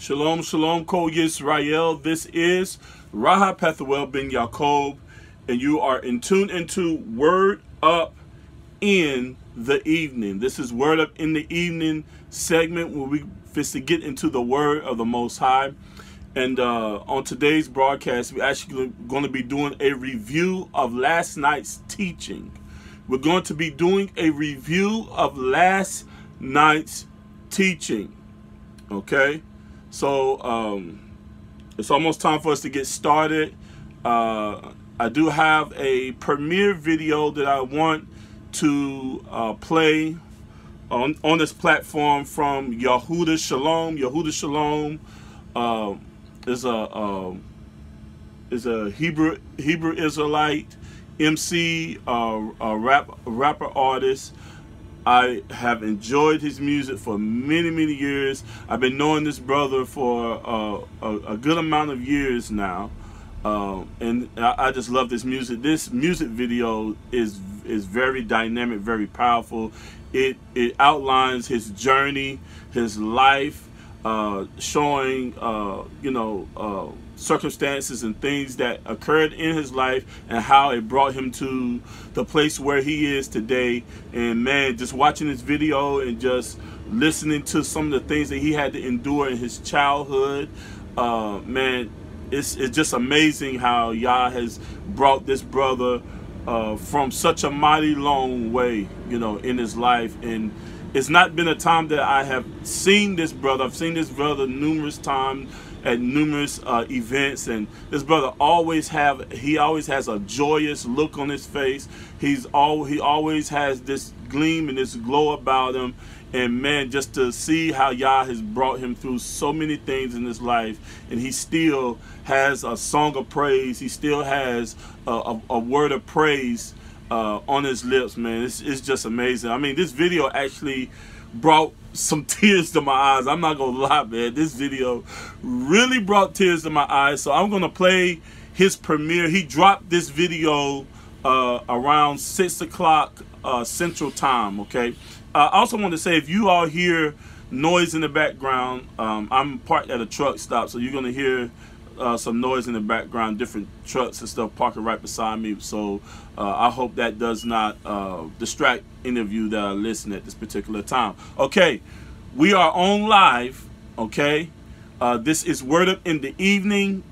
Shalom, shalom, Kol Yisrael. This is Raha Pethuel ben Yaakov, and you are in tune into Word Up in the Evening. This is Word Up in the Evening segment where we to get into the Word of the Most High. And on today's broadcast, we're actually going to be doing a review of last night's teaching. We're going to be doing a review of last night's teaching. Okay? So it's almost time for us to get started. I do have a premiere video that I want to play on this platform from Yehuda Shalom. Yehuda Shalom is a Hebrew Israelite MC, rapper artist. I have enjoyed his music for many years. I've been knowing this brother for a good amount of years now, and I just love this music. This music video is very dynamic, very powerful. It outlines his journey, his life, showing circumstances and things that occurred in his life and how it brought him to the place where he is today. And man, just watching this video and just listening to some of the things that he had to endure in his childhood, man, it's just amazing how Yah has brought this brother from such a mighty long way, in his life. And it's not been a time that I have seen this brother. I've seen this brother numerous times at numerous events, and this brother always has a joyous look on his face. He always has this gleam and this glow about him. And man, just to see how Yah has brought him through so many things in his life, and he still has a song of praise, he still has a word of praise on his lips, man. It's just amazing. I mean, this video actually brought some tears to my eyes. I'm not gonna lie, man. This video really brought tears to my eyes. So I'm gonna play his premiere. He dropped this video around 6 o'clock Central Time. Okay. I also want to say, if you all hear noise in the background, I'm parked at a truck stop, so you're gonna hear some noise in the background, different trucks and stuff parking right beside me. So I hope that does not distract any of you that are listening at this particular time. Okay, we are on live. Okay, this is Word Up in the Evening.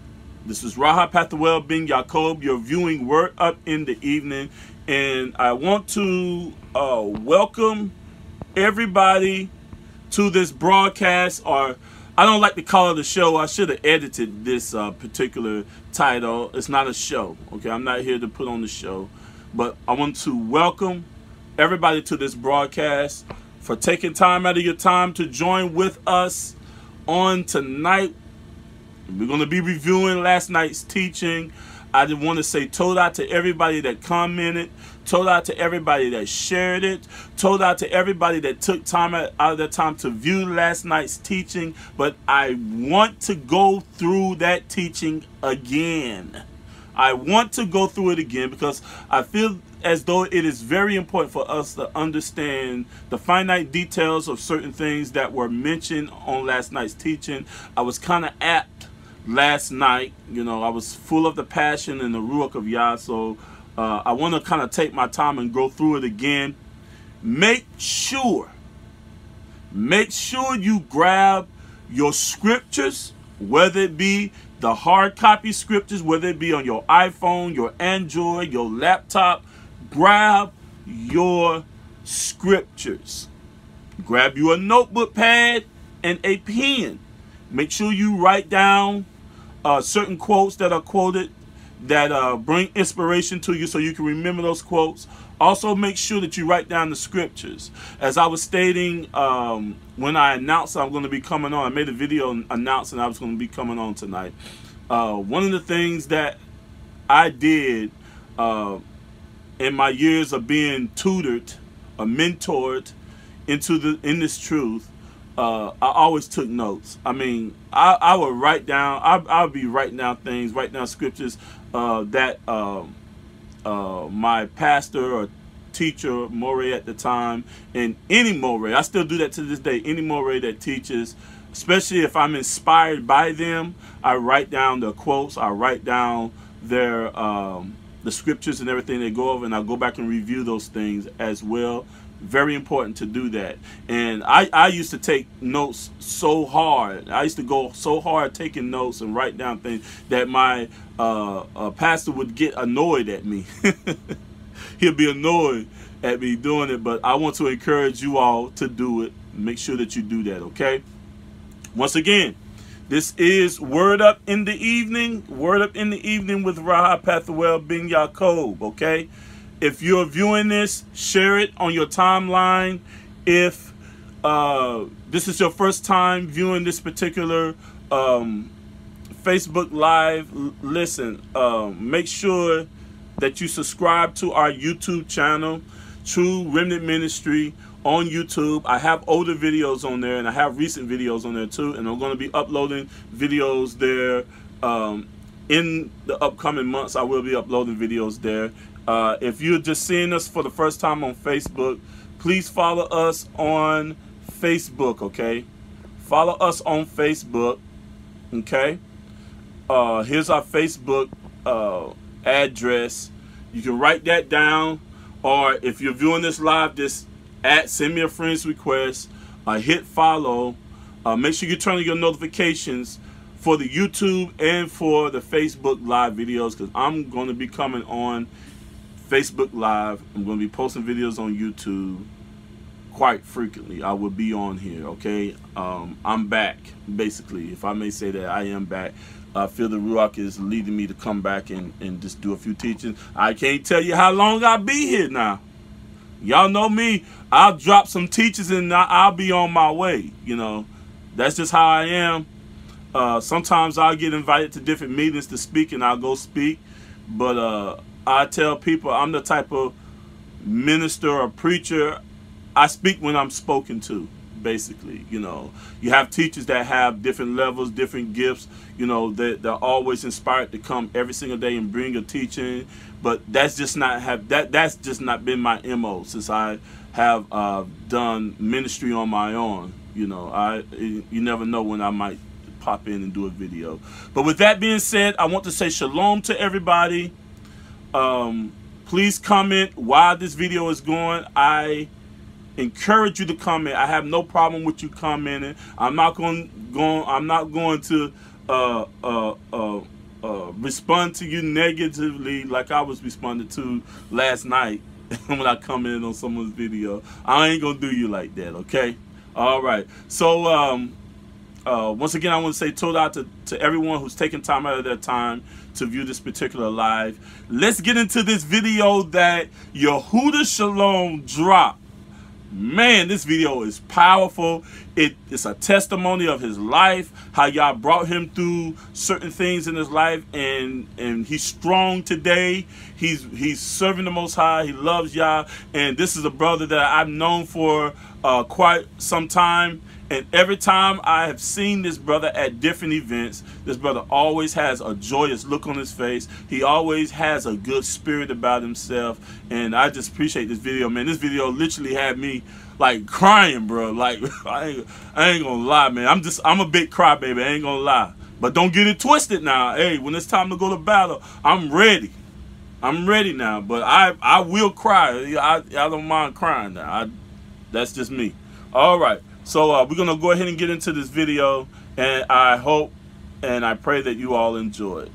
This is Raha Pethuel ben Yaakov. You're viewing Word Up in the Evening, and I want to welcome everybody to this broadcast, or I don't like to call it a show. I should have edited this particular title. It's not a show, okay? I'm not here to put on the show. But I want to welcome everybody to this broadcast, for taking time out of your time to join with us on tonight. We're going to be reviewing last night's teaching. I just want to say toda to everybody that commented, toda to everybody that shared it, toda to everybody that took time out of their time to view last night's teaching. But I want to go through that teaching again. I want to go through it again because I feel as though it is very important for us to understand the finite details of certain things that were mentioned on last night's teaching. I was kind of apt last night, I was full of the passion and the ruach of Yah. So I want to kind of take my time and go through it again. Make sure you grab your scriptures, whether it be the hard copy scriptures, whether it be on your iPhone, your Android, your laptop. Grab your scriptures. Grab you a notebook pad and a pen. Make sure you write down certain quotes that are quoted that bring inspiration to you, so you can remember those quotes. Also, make sure that you write down the scriptures. As I was stating when I announced I'm going to be coming on, I made a video announcing I was going to be coming on tonight. One of the things that I did in my years of being tutored or mentored in this truth, I always took notes. I mean, I would write down, I would be writing down things, write down scriptures that my pastor or teacher, Morey at the time, and any Morey, I still do that to this day, any Morey that teaches especially if I'm inspired by them, I write down the quotes, I write down their the scriptures and everything they go over, and I'll go back and review those things as well. Very important to do that. And I used to take notes so hard. I used to go so hard taking notes and write down things that my pastor would get annoyed at me. He'll be annoyed at me doing it, but I want to encourage you all to do it. Make sure that you do that, okay? Once again, this is Word Up in the Evening. Word Up in the Evening with Rahab Pethuel bin Yaakov, okay? If you're viewing this, share it on your timeline. If this is your first time viewing this particular Facebook Live, listen, make sure that you subscribe to our YouTube channel, True Remnant Ministry on YouTube. I have older videos on there, and I have recent videos on there too, and I'm going to be uploading videos there in the upcoming months. I will be uploading videos there. If you're just seeing us for the first time on Facebook, please follow us on Facebook, okay? Follow us on Facebook, okay? Here's our Facebook address. You can write that down, or if you're viewing this live, just send me a friend's request, hit follow. Make sure you turn on your notifications for the YouTube and for the Facebook Live videos, because I'm going to be coming on Facebook Live. I'm going to be posting videos on YouTube quite frequently. I will be on here, okay? I'm back, basically, if I may say that. I am back. I feel the Ruach is leading me to come back and just do a few teachings. I can't tell you how long I'll be here now. Y'all know me. I'll drop some teachings and I'll be on my way. You know, that's just how I am. Sometimes I'll get invited to different meetings to speak, and I'll go speak. But I tell people I'm the type of minister or preacher. I speak when I'm spoken to, basically. You know, you have teachers that have different levels, different gifts. You know, they're always inspired to come every single day and bring a teaching. But that's just not that's just not been my MO since I have done ministry on my own. You know, you never know when I might pop in and do a video. But with that being said, I want to say shalom to everybody. Please comment while this video is going. I encourage you to comment. I have no problem with you commenting. I'm not going to respond to you negatively like I was responded to last night when I commented on someone's video. I ain't gonna do you like that, okay? All right. So once again, I want to say toda to everyone who's taking time out of their time to view this particular live. Let's get into this video that Yehuda Shalom dropped. Man, this video is powerful. It's a testimony of his life, how y'all brought him through certain things in his life, and he's strong today. He's serving the Most High. He loves y'all, and this is a brother that I've known for quite some time. And every time I have seen this brother at different events, this brother always has a joyous look on his face. He always has a good spirit about himself. And I just appreciate this video, man. This video literally had me like crying, bro. Like, I ain't gonna lie, man. I'm a big crybaby, I ain't gonna lie. But don't get it twisted now. Hey, when it's time to go to battle, I'm ready. I'm ready now. But I will cry. I don't mind crying now. That's just me. All right. So we're going to go ahead and get into this video, and I hope and I pray that you all enjoy it.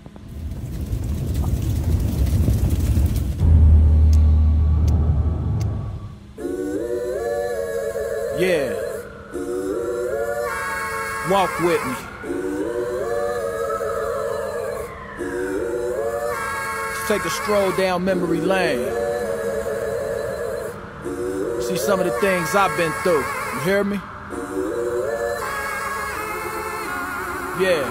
Yeah. Walk with me. Let's take a stroll down memory lane. See some of the things I've been through. You hear me? Yeah.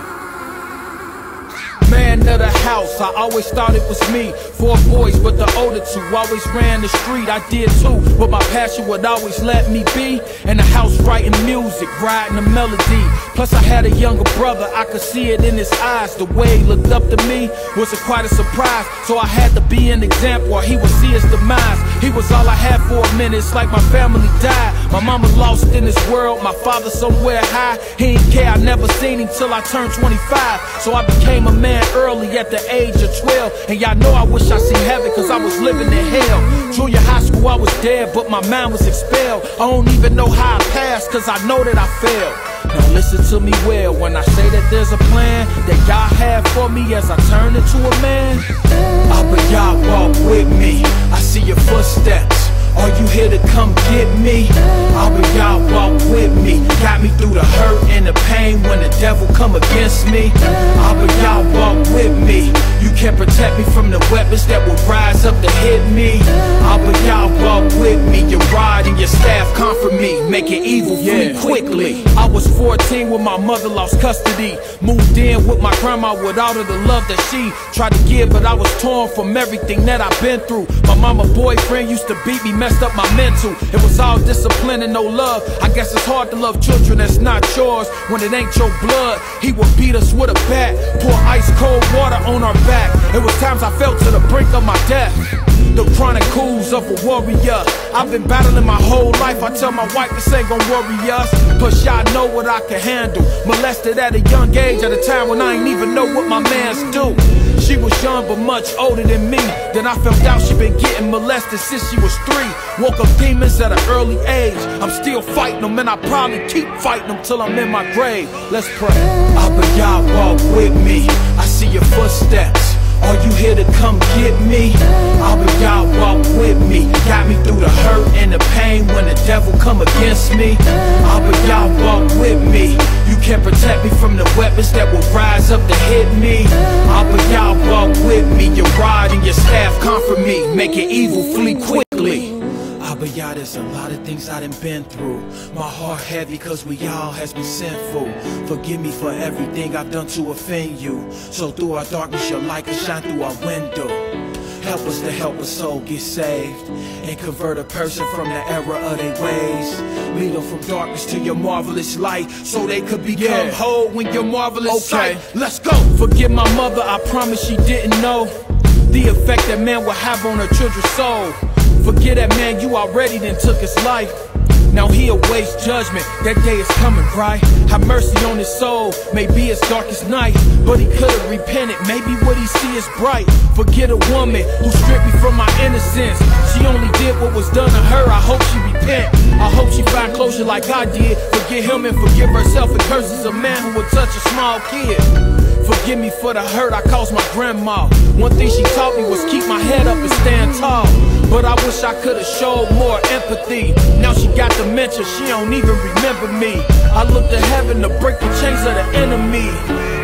Man of the house, I always thought it was me. 4 boys, but the older 2 always ran the street. I did too, but my passion would always let me be in the house writing music, writing a melody. Plus I had a younger brother, I could see it in his eyes. The way he looked up to me was quite a surprise. So I had to be an example or he would see his demise. He was all I had for a minute, it's like my family died. My mama lost in this world, my father somewhere high. He didn't care, I never seen him till I turned 25. So I became a man early at the age of 12. And y'all know I wish I seen heaven, cause I was living in hell. Junior high school I was dead, but my mind was expelled. I don't even know how I passed, cause I know that I failed. Now listen to me well when I say that there's a plan that y'all have for me as I turn into a man. But y'all walk with me, I see your footsteps. Are you here to come get me? But y'all walk with me, got me through the hurt and the pain when the devil come against me. But y'all walk with me, you can protect me from the weapons that will rise up to hit me. But y'all walk with me, your rod and your staff comfort me, making evil flee quickly. I was 14 when my mother lost custody. Moved in with my grandma with all of the love that she tried to give, but I was torn from everything that I've been through. My mama boyfriend used to beat me, messed up my mental. It was all discipline and no love. I guess it's hard to love children that's not yours when it ain't your blood. He would beat us with a bat, pour ice cold water on our back. It was times I felt to the brink of my death. The chronicles of a warrior. I've been battling my whole life. I tell my wife this ain't gon' worry us, cause y'all know what I can handle. Molested at a young age, at a time when I ain't even know what my mans do. She was young but much older than me. Then I found out she been getting molested since she was 3. Woke up demons at an early age. I'm still fighting them and I probably keep fighting them till I'm in my grave. Let's pray. But y'all walk with me, I see your footsteps. Are you here to come get me? But y'all walk with me, got me through the hurt and the pain when the devil come against me. But y'all walk with me, you can protect me from the weapons that will rise up to hit me. But y'all walk with me, your rod and your staff comfort me, making evil flee quickly. But y'all, there's a lot of things I done been through. My heart heavy cause we all has been sinful. Forgive me for everything I've done to offend you. So through our darkness your light can shine through our window. Help us to help a soul get saved and convert a person from the error of their ways. Lead them from darkness to your marvelous light, so they could become whole when your marvelous sight. Let's go. Forgive my mother, I promise she didn't know the effect that man will have on her children's soul. Forget that man, you already done took his life. Now he awaits judgment, that day is coming, right? Have mercy on his soul, maybe it's dark as night, but he could've repented, maybe what he see is bright. Forget a woman who stripped me from my innocence. She only did what was done to her, I hope she repent. I hope she find closure like I did. Forget him and forgive herself and curses a man who would touch a small kid. Forgive me for the hurt I caused my grandma. One thing she taught me was keep my head up and stand tall. But I wish I could've showed more empathy. Now she got dementia, she don't even remember me. I look to heaven to break the chains of the enemy.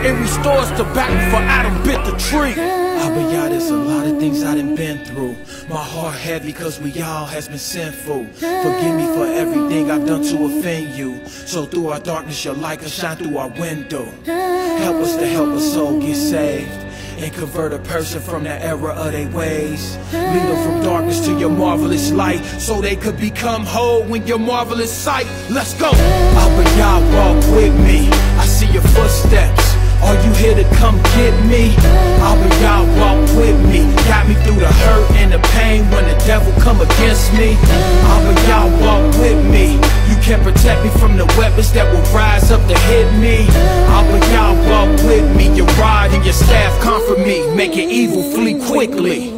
It restores to back before Adam bit the tree. But y'all, there's a lot of things I done been through. My heart heavy cause we all has been sinful. Forgive me for everything I've done to offend you. So through our darkness your light can shine through our window. Help us to help a soul get saved and convert a person from the error of their ways. Lead them from darkness to your marvelous light, so they could become whole when your marvelous sight. Let's go. But y'all walk with me, I see your footsteps. Are you here to come get me? But y'all walk with me, got me through the hurt and the pain when the devil come against me. But y'all walk with me, you can protect me from the weapons that will rise up to hit me. But y'all walk with me, your rod and your staff comfort me, making evil flee quickly.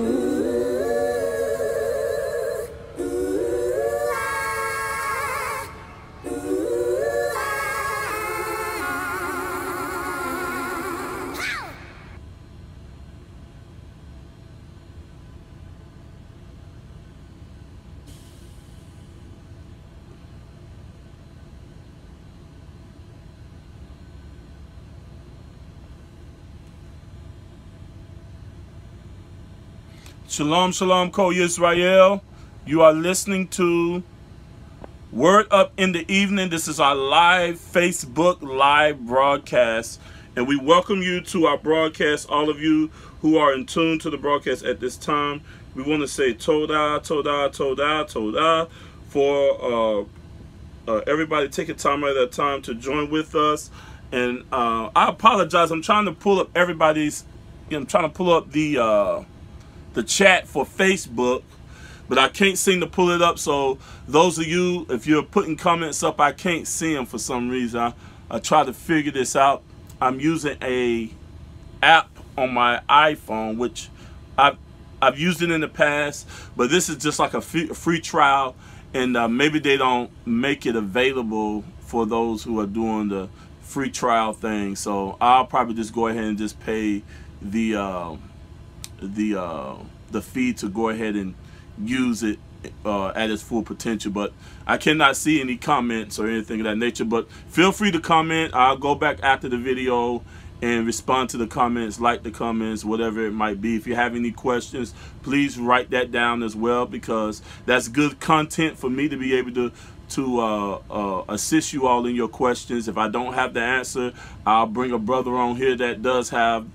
Shalom, shalom, Kol Yisrael. You are listening to Word Up in the Evening. This is our live Facebook live broadcast. And we welcome you to our broadcast, all of you who are in tune to the broadcast at this time. We want to say Todah, Todah, Todah, Todah for everybody taking time out of their time to join with us. And I apologize. I'm trying to pull up everybody's, I'm trying to pull up the chat for Facebook, but I can't seem to pull it up. So those of you, if you're putting comments up, I can't see them for some reason. I try to figure this out. I'm using a app on my iPhone, which I've used it in the past, but this is just like a free trial, and maybe they don't make it available for those who are doing the free trial thing. So I'll probably just go ahead and just pay the fee to go ahead and use it at its full potential. But I cannot see any comments or anything of that nature, but feel free to comment. I'll go back after the video and respond to the comments, like the comments, whatever it might be. If you have any questions, please write that down as well, because that's good content for me to be able to assist you all in your questions. If I don't have the answer, I'll bring a brother on here that does have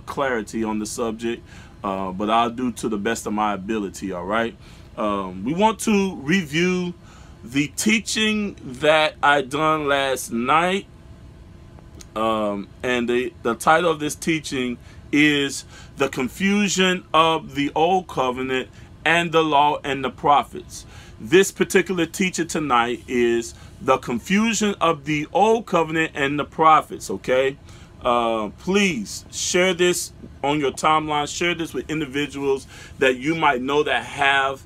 clarity on the subject, but I'll do to the best of my ability. All right. We want to review the teaching that I done last night, and the title of this teaching is The Confusion of the Old Covenant and the Law and the Prophets. This particular teaching tonight is the confusion of the Old Covenant and the Prophets, okay? Please share this on your timeline. Share this with individuals that you might know that have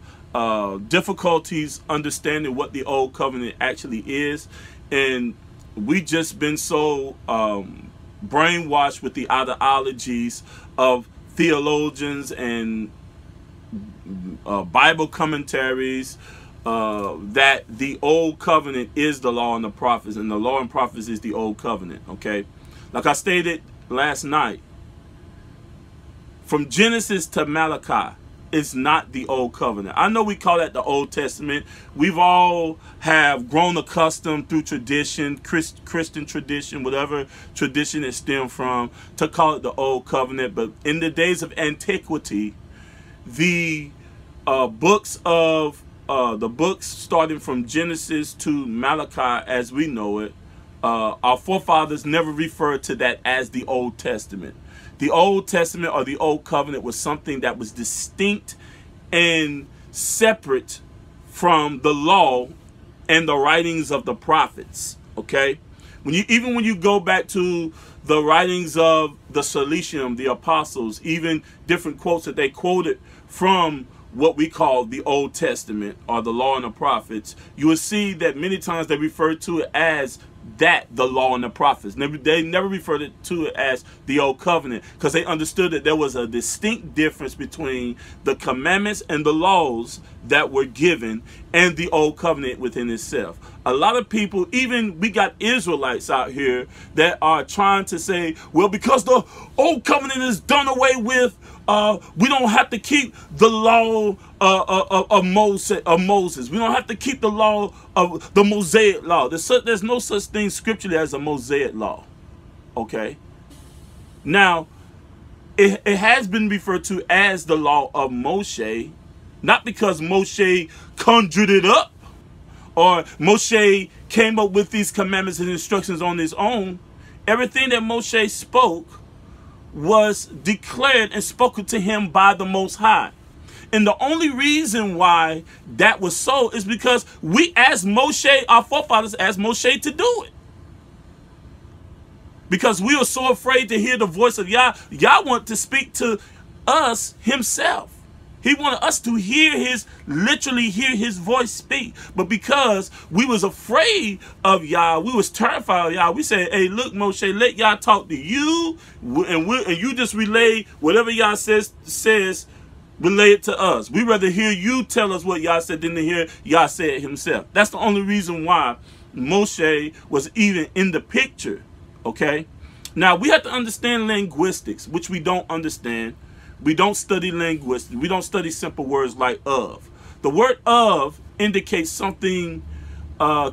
difficulties understanding what the Old Covenant actually is. And we just been so brainwashed with the ideologies of theologians and Bible commentaries that the Old Covenant is the Law and the Prophets, and the Law and Prophets is the Old Covenant, okay? Like I stated last night, from Genesis to Malachi, it's not the Old Covenant. I know we call that the Old Testament. We've all have grown accustomed through tradition, Christian tradition, whatever tradition it stemmed from, to call it the Old Covenant. But in the days of antiquity, the books starting from Genesis to Malachi as we know it, our forefathers never referred to that as the Old Testament. The Old Testament or the Old Covenant was something that was distinct and separate from the law and the writings of the prophets, okay? Even when you go back to the writings of the Celestium, the apostles, even different quotes that they quoted from what we call the Old Testament or the Law and the Prophets, you will see that many times they refer to it as the Law and the Prophets. They never referred to it as the Old Covenant, because they understood that there was a distinct difference between the commandments and the laws that were given and the Old Covenant within itself. A lot of people, even we got Israelites out here that are trying to say, well, because the Old Covenant is done away with, we don't have to keep the law of Moses. We don't have to keep the law of the Mosaic law. There's no such thing scripturally as a Mosaic law. Okay. Now, it has been referred to as the law of Moshe, not because Moshe conjured it up or Moshe came up with these commandments and instructions on his own. Everything that Moshe spoke was declared and spoken to him by the Most High. And the only reason why that was so is because we asked Moshe, our forefathers asked Moshe to do it. Because we were so afraid to hear the voice of Yah. Yah wanted to speak to us himself. He wanted us to literally hear his voice speak. But because we was afraid of Yah, we was terrified of Yah, we said, hey, look, Moshe, let Yah talk to you, and you just relay whatever Yah says, relay it to us. We'd rather hear you tell us what Yah said than to hear Yah say it himself. That's the only reason why Moshe was even in the picture, okay? Now, we have to understand linguistics, which we don't understand. We don't study linguistics. We don't study simple words like of. The word of indicates something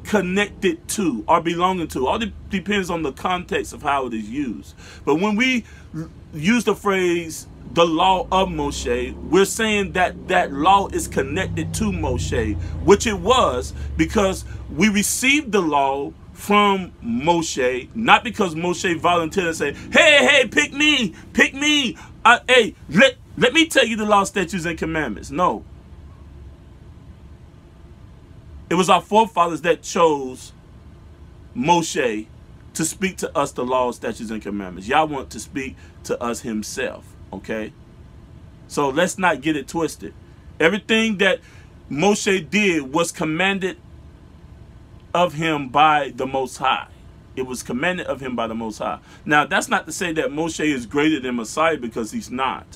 connected to or belonging to. All depends on the context of how it is used. But when we use the phrase the law of Moshe, we're saying that that law is connected to Moshe, which it was, because we received the law from Moshe, not because Moshe volunteered and said, hey, pick me, hey, let me tell you the law, statutes, and commandments. No. It was our forefathers that chose Moshe to speak to us the law, statutes, and commandments. Yah want to speak to us himself, okay? So let's not get it twisted. Everything that Moshe did was commanded of him by the Most High. It was commanded of him by the Most High. Now, that's not to say that Moshe is greater than Messiah, because he's not,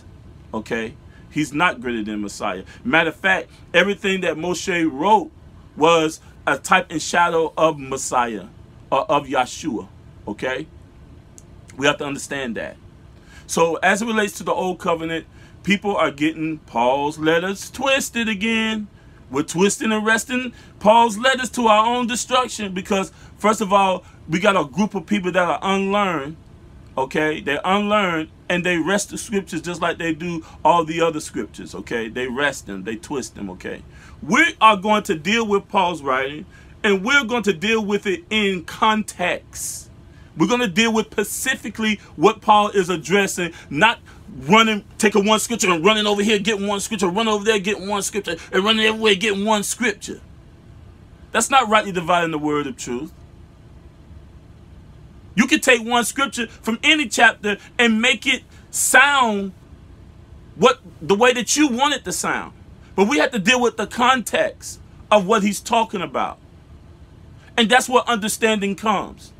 okay? He's not greater than Messiah. Matter of fact, everything that Moshe wrote was a type and shadow of Messiah, or of Yeshua, okay? We have to understand that. So as it relates to the Old Covenant, people are getting Paul's letters twisted again. We're twisting and wresting Paul's letters to our own destruction, because, first of all, we got a group of people that are unlearned, okay? They're unlearned, and they wrest the scriptures just like they do all the other scriptures, okay? They wrest them, they twist them, okay? We are going to deal with Paul's writing, and we're going to deal with it in context. We're going to deal with specifically what Paul is addressing, not running, taking one scripture and running over here, getting one scripture, run over there, getting one scripture, and running everywhere, getting one scripture. That's not rightly dividing the word of truth. You can take one scripture from any chapter and make it sound the way that you want it to sound. But we have to deal with the context of what he's talking about. And that's where understanding comes.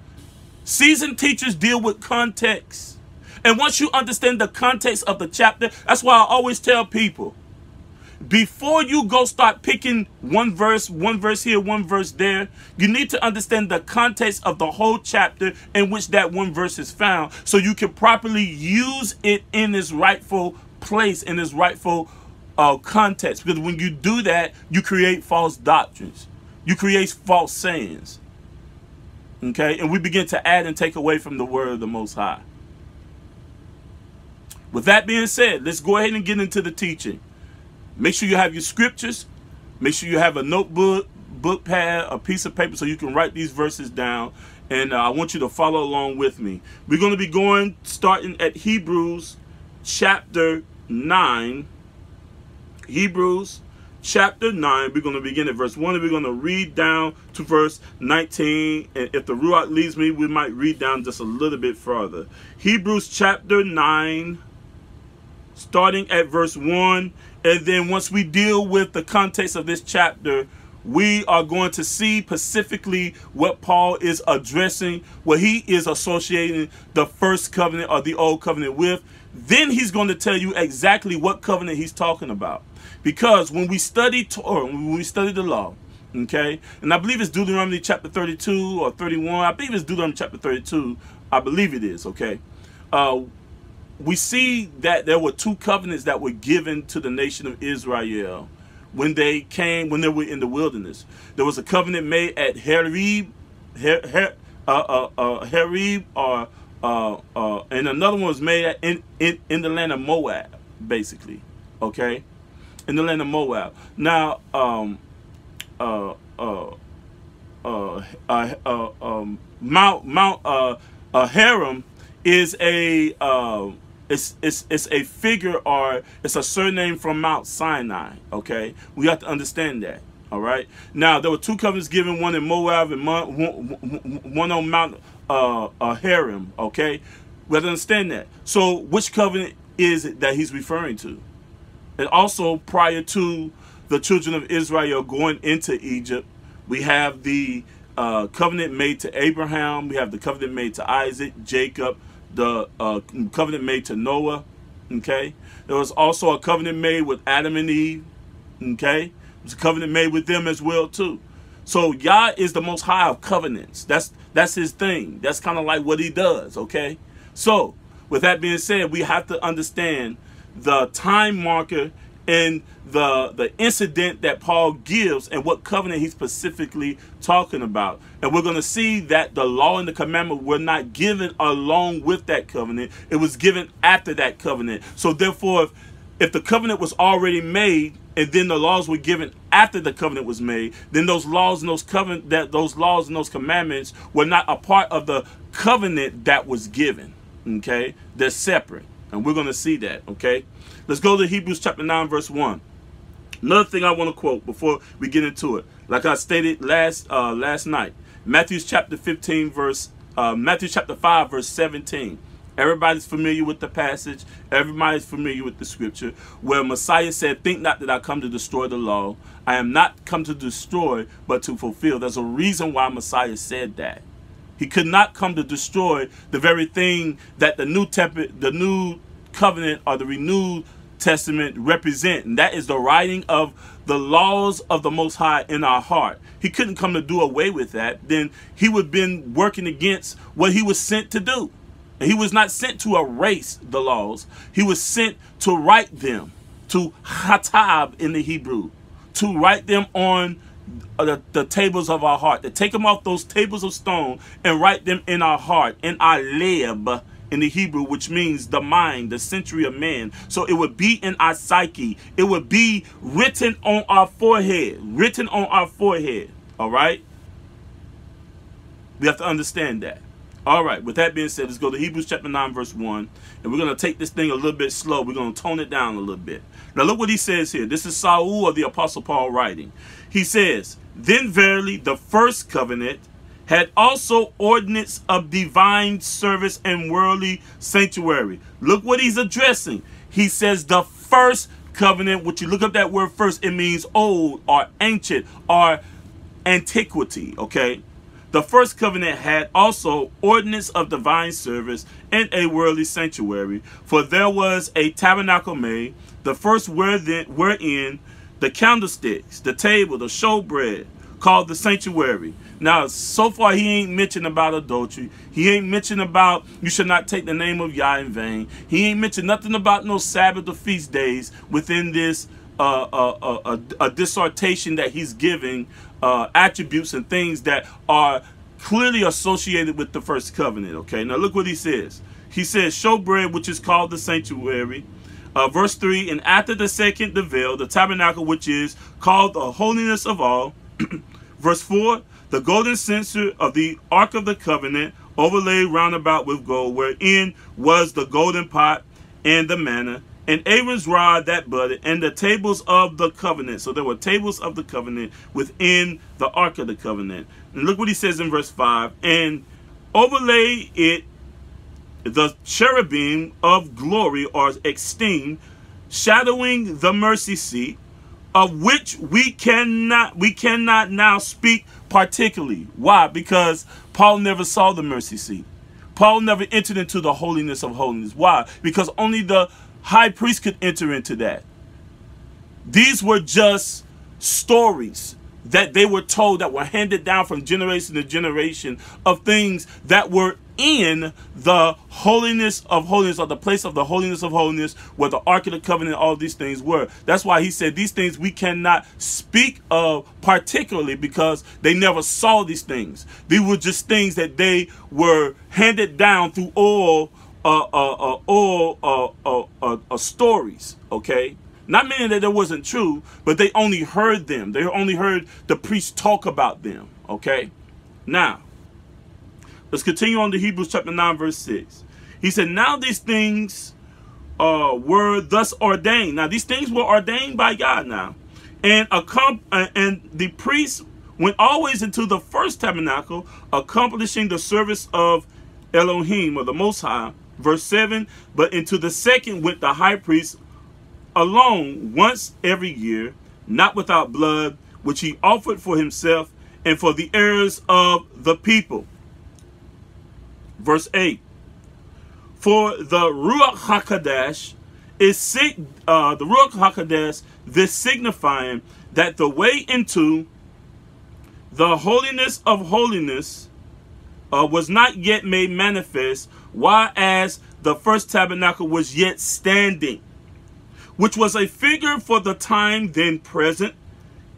Seasoned teachers deal with context. And once you understand the context of the chapter, that's why I always tell people, before you go start picking one verse here, one verse there, you need to understand the context of the whole chapter in which that one verse is found, so you can properly use it in its rightful place, in its rightful context. Because when you do that, you create false doctrines. You create false sayings. Okay? And we begin to add and take away from the word of the Most High. With that being said, let's go ahead and get into the teaching. Make sure you have your scriptures. Make sure you have a notebook, book pad, a piece of paper so you can write these verses down. And I want you to follow along with me. We're going to be starting at Hebrews chapter 9. Hebrews chapter 9. We're going to begin at verse 1 and we're going to read down to verse 19. And if the Ruach leads me, we might read down just a little bit further. Hebrews chapter 9, starting at verse 1. And then once we deal with the context of this chapter, we are going to see specifically what Paul is addressing, what he is associating the first covenant or the old covenant with. Then he's going to tell you exactly what covenant he's talking about. Because when we study Torah, when we study the law, okay, and I believe it's Deuteronomy chapter 32 or 31. I believe it's Deuteronomy chapter 32. I believe it is, okay. We see that there were two covenants that were given to the nation of Israel when they were in the wilderness. There was a covenant made at Harib, and another one was made in the land of Moab, basically, okay, in the land of Moab. Now, Mount Haram is a it's a figure, or it's a surname from Mount Sinai, okay? We have to understand that, all right? Now, there were two covenants given, one in Moab and one on Mount Haram, okay? We have to understand that. So, which covenant is it that he's referring to? And also, prior to the children of Israel going into Egypt, we have the covenant made to Abraham, we have the covenant made to Isaac, Jacob, the covenant made to Noah, okay? There was also a covenant made with Adam and Eve, okay? It was a covenant made with them as well, too. So Yah is the most high of covenants. That's his thing. That's kind of like what he does, okay? So, with that being said, we have to understand the time marker in the incident that Paul gives and what covenant he's specifically talking about. And we're going to see that the law and the commandment were not given along with that covenant. It was given after that covenant. So therefore, if the covenant was already made and then the laws were given after the covenant was made, then those laws and those laws and those commandments were not a part of the covenant that was given. Okay, they're separate, and we're going to see that. Okay, let's go to Hebrews chapter 9 verse 1. Another thing I want to quote before we get into it, like I stated last night, Matthew chapter 5 verse 17. Everybody's familiar with the passage. Everybody's familiar with the scripture where Messiah said, "Think not that I come to destroy the law. I am not come to destroy, but to fulfill." There's a reason why Messiah said that. He could not come to destroy the very thing that the new covenant or the renewed testament represent, and that is the writing of the laws of the Most High in our heart. He couldn't come to do away with that. Then he would have been working against what he was sent to do. And he was not sent to erase the laws. He was sent to write them, to hatab in the Hebrew, to write them on the tables of our heart, to take them off those tables of stone and write them in our heart, in our leb in the Hebrew, which means the mind, the century of man. So it would be in our psyche. It would be written on our forehead, all right? We have to understand that. All right, with that being said, let's go to Hebrews chapter 9, verse 1. And we're going to take this thing a little bit slow. We're going to tone it down a little bit. Now, look what he says here. This is Saul or the Apostle Paul writing. He says, "Then verily the first covenant had also ordinance of divine service and worldly sanctuary." Look what he's addressing. He says the first covenant, which you look up that word first, it means old or ancient or antiquity, okay? The first covenant had also ordinance of divine service and a worldly sanctuary. For there was a tabernacle made, the first wherein the candlesticks, the table, the showbread, called the sanctuary. Now, so far, he ain't mentioned about adultery. He ain't mentioned about you should not take the name of Yah in vain. He ain't mentioned nothing about no Sabbath or feast days within this a dissertation that he's giving, attributes and things that are clearly associated with the first covenant. Okay, now look what he says. He says, "Showbread, which is called the sanctuary." Verse 3, "And after the second, the veil, the tabernacle, which is called the holiness of all." Verse 4, "The golden censer of the ark of the covenant, overlaid round about with gold, wherein was the golden pot and the manna, and Aaron's rod that budded, and the tables of the covenant." So there were tables of the covenant within the ark of the covenant. And look what he says in verse 5, "And overlay it the cherubim of glory or esteem, shadowing the mercy seat, of which we cannot now speak particularly." Why? Because Paul never saw the mercy seat. Paul never entered into the holiness of holiness. Why? Because only the high priest could enter into that. These were just stories that they were told, that were handed down from generation to generation, of things that were in the holiness of holiness, or the place of the holiness of holiness, where the Ark of the Covenant, all these things were. That's why he said these things we cannot speak of particularly, because they never saw these things. These were just things that they were handed down through oral stories, okay? Not meaning that it wasn't true, but they only heard them. They only heard the priest talk about them, okay? Now, let's continue on to Hebrews chapter 9, verse 6. He said, "Now these things were thus ordained." Now, these things were ordained by God now. And the priest went always into the first tabernacle, accomplishing the service of Elohim, or the Most High. Verse 7, "But into the second went the high priest alone once every year, not without blood, which he offered for himself and for the errors of the people." Verse 8, "For the Ruach HaKodesh is the Ruach HaKodesh, this signifying that the way into the holiness of holiness was not yet made manifest, while as the first tabernacle was yet standing, which was a figure for the time then present,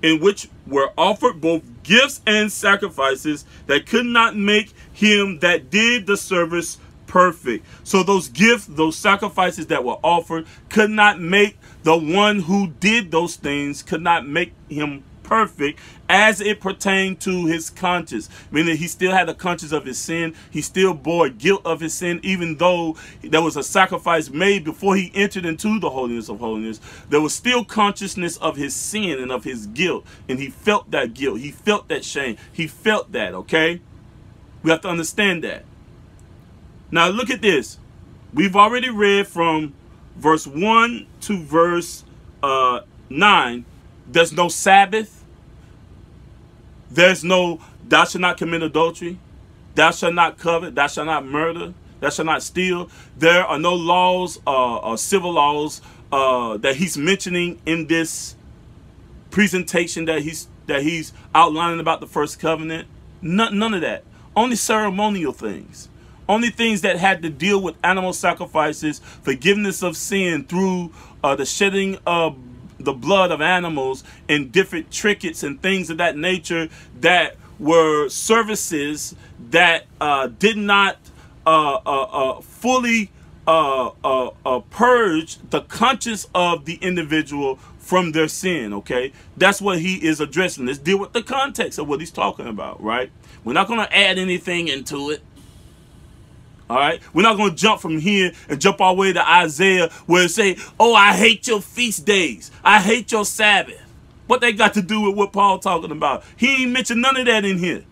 in which were offered both gifts and sacrifices that could not make him that did the service perfect. So those gifts, those sacrifices that were offered could not make the one who did those things, could not make him perfect as it pertained to his conscience. Meaning he still had a conscience of his sin. He still bore guilt of his sin, even though there was a sacrifice made before he entered into the holiness of holiness. There was still consciousness of his sin and of his guilt. And he felt that guilt. He felt that shame. He felt that, okay? We have to understand that. Now look at this. We've already read from verse 1 to verse 9. There's no Sabbath. There's no thou shalt not commit adultery. Thou shalt not covet. Thou shalt not murder. Thou shalt not steal. There are no laws or civil laws that he's mentioning in this presentation that he's outlining about the first covenant. None of that. Only ceremonial things. Only things that had to deal with animal sacrifices, forgiveness of sin through the shedding of the blood of animals, and different trinkets and things of that nature that were services that did not fully purge the conscience of the individual from their sin, okay? That's what he is addressing. Let's deal with the context of what he's talking about, right? We're not going to add anything into it. All right, we're not going to jump from here and jump all the way to Isaiah where it say, oh, I hate your feast days. I hate your Sabbath. What they got to do with what Paul talking about? He ain't mentioned none of that in here.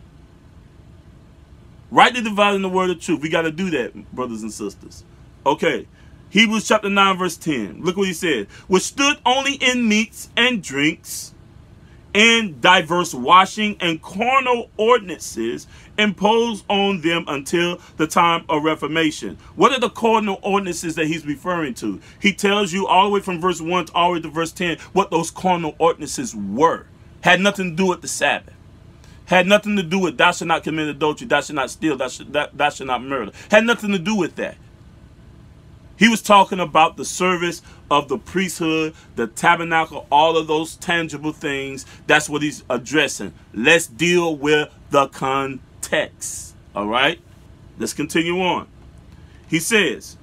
Rightly dividing the word of truth. We got to do that, brothers and sisters. Okay, Hebrews chapter 9, verse 10. Look what he said. Which stood only in meats and drinks and diverse washing and carnal ordinances imposed on them until the time of Reformation. What are the carnal ordinances that he's referring to? He tells you all the way from verse 1 all the way to verse 10 what those carnal ordinances were. Had nothing to do with the Sabbath. Had nothing to do with thou shalt not commit adultery, thou shalt not steal, thou shalt not murder. Had nothing to do with that. He was talking about the service of the priesthood, the tabernacle, all of those tangible things. That's what he's addressing. Let's deal with the context. All right? Let's continue on. He says,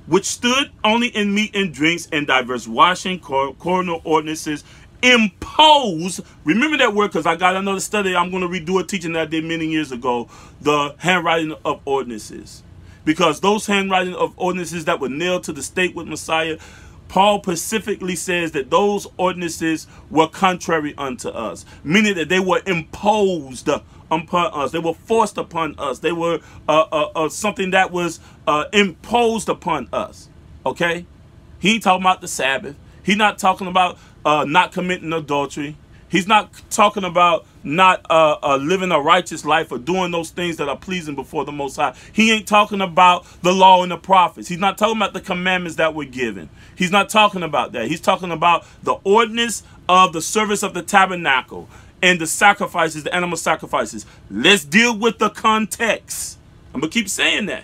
which stood only in meat and drinks and diverse washing, carnal ordinances, impose. Remember that word because I got another study. I'm going to redo a teaching that I did many years ago. The handwriting of ordinances. Because those handwriting of ordinances that were nailed to the stake with Messiah, Paul specifically says that those ordinances were contrary unto us, meaning that they were imposed upon us. They were forced upon us. They were something that was imposed upon us. Okay? He ain't talking about the Sabbath. He's not talking about not committing adultery. He's not talking about not living a righteous life or doing those things that are pleasing before the Most High. He ain't talking about the law and the prophets. He's not talking about the commandments that were given. He's not talking about that. He's talking about the ordinance of the service of the tabernacle and the sacrifices, the animal sacrifices. Let's deal with the context. I'm going to keep saying that.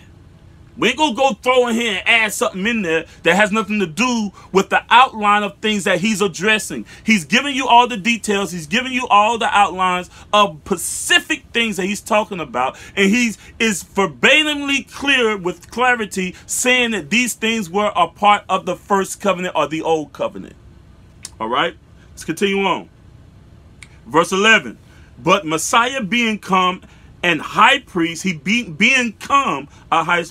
We ain't going to go throw in here and add something in there that has nothing to do with the outline of things that he's addressing. He's giving you all the details. He's giving you all the outlines of specific things that he's talking about. And he is verbatimly clear with clarity saying that these things were a part of the first covenant or the old covenant. All right, let's continue on. Verse 11, but Messiah being come and high priest, he became a high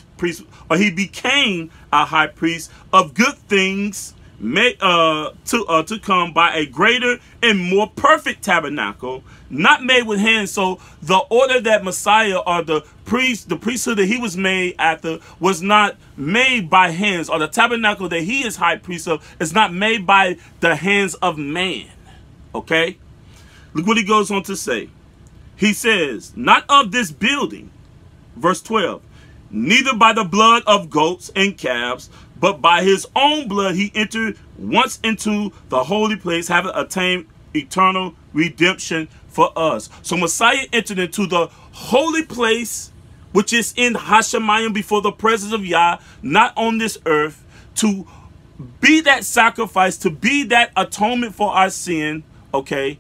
priest of good things to come by a greater and more perfect tabernacle, not made with hands. So the order that Messiah or the priesthood that he was made after was not made by hands, or the tabernacle that he is high priest of is not made by the hands of man. Okay? Look what he goes on to say. He says, not of this building, verse 12, neither by the blood of goats and calves, but by his own blood he entered once into the holy place, having attained eternal redemption for us. So Messiah entered into the holy place, which is in Hashemayim, before the presence of Yah, not on this earth, to be that sacrifice, to be that atonement for our sin, okay?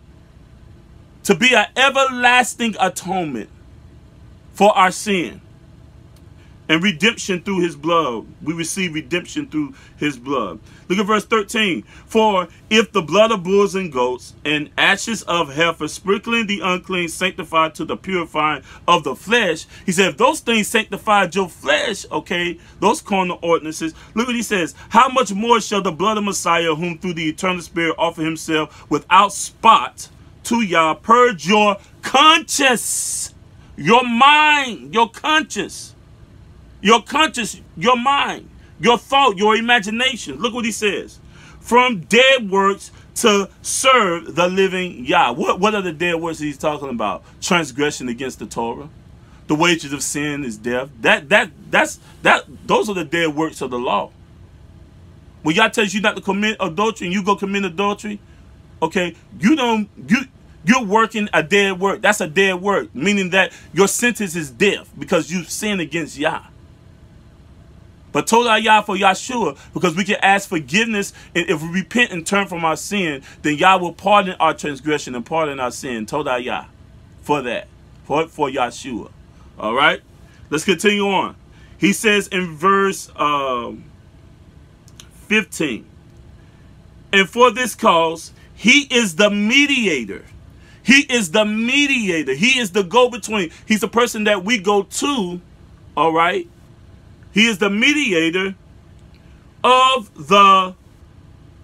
To be an everlasting atonement for our sin. And redemption through his blood. We receive redemption through his blood. Look at verse 13. For if the blood of bulls and goats and ashes of heifer sprinkling the unclean sanctified to the purifying of the flesh. He said, if those things sanctified your flesh, okay, those carnal ordinances. Look what he says. How much more shall the blood of Messiah, whom through the eternal spirit offer himself without spot to Yah, purge your conscience, your mind, your conscience. Your conscience, your mind, your thought, your imagination. Look what he says. From dead works to serve the living Yah. What are the dead works he's talking about? Transgression against the Torah. The wages of sin is death. Those are the dead works of the law. When Yah tells you not to commit adultery and you go commit adultery, okay, you're working a dead work. That's a dead work, meaning that your sentence is death because you sin against Yah. But Todah Yah for Yahshua, because we can ask forgiveness, and if we repent and turn from our sin, then Yah will pardon our transgression and pardon our sin. Todah Yah for that, for Yahshua. All right, let's continue on. He says in verse 15, and for this cause, he is the mediator. He is the mediator. He is the go-between. He's the person that we go to, all right? He is the mediator of the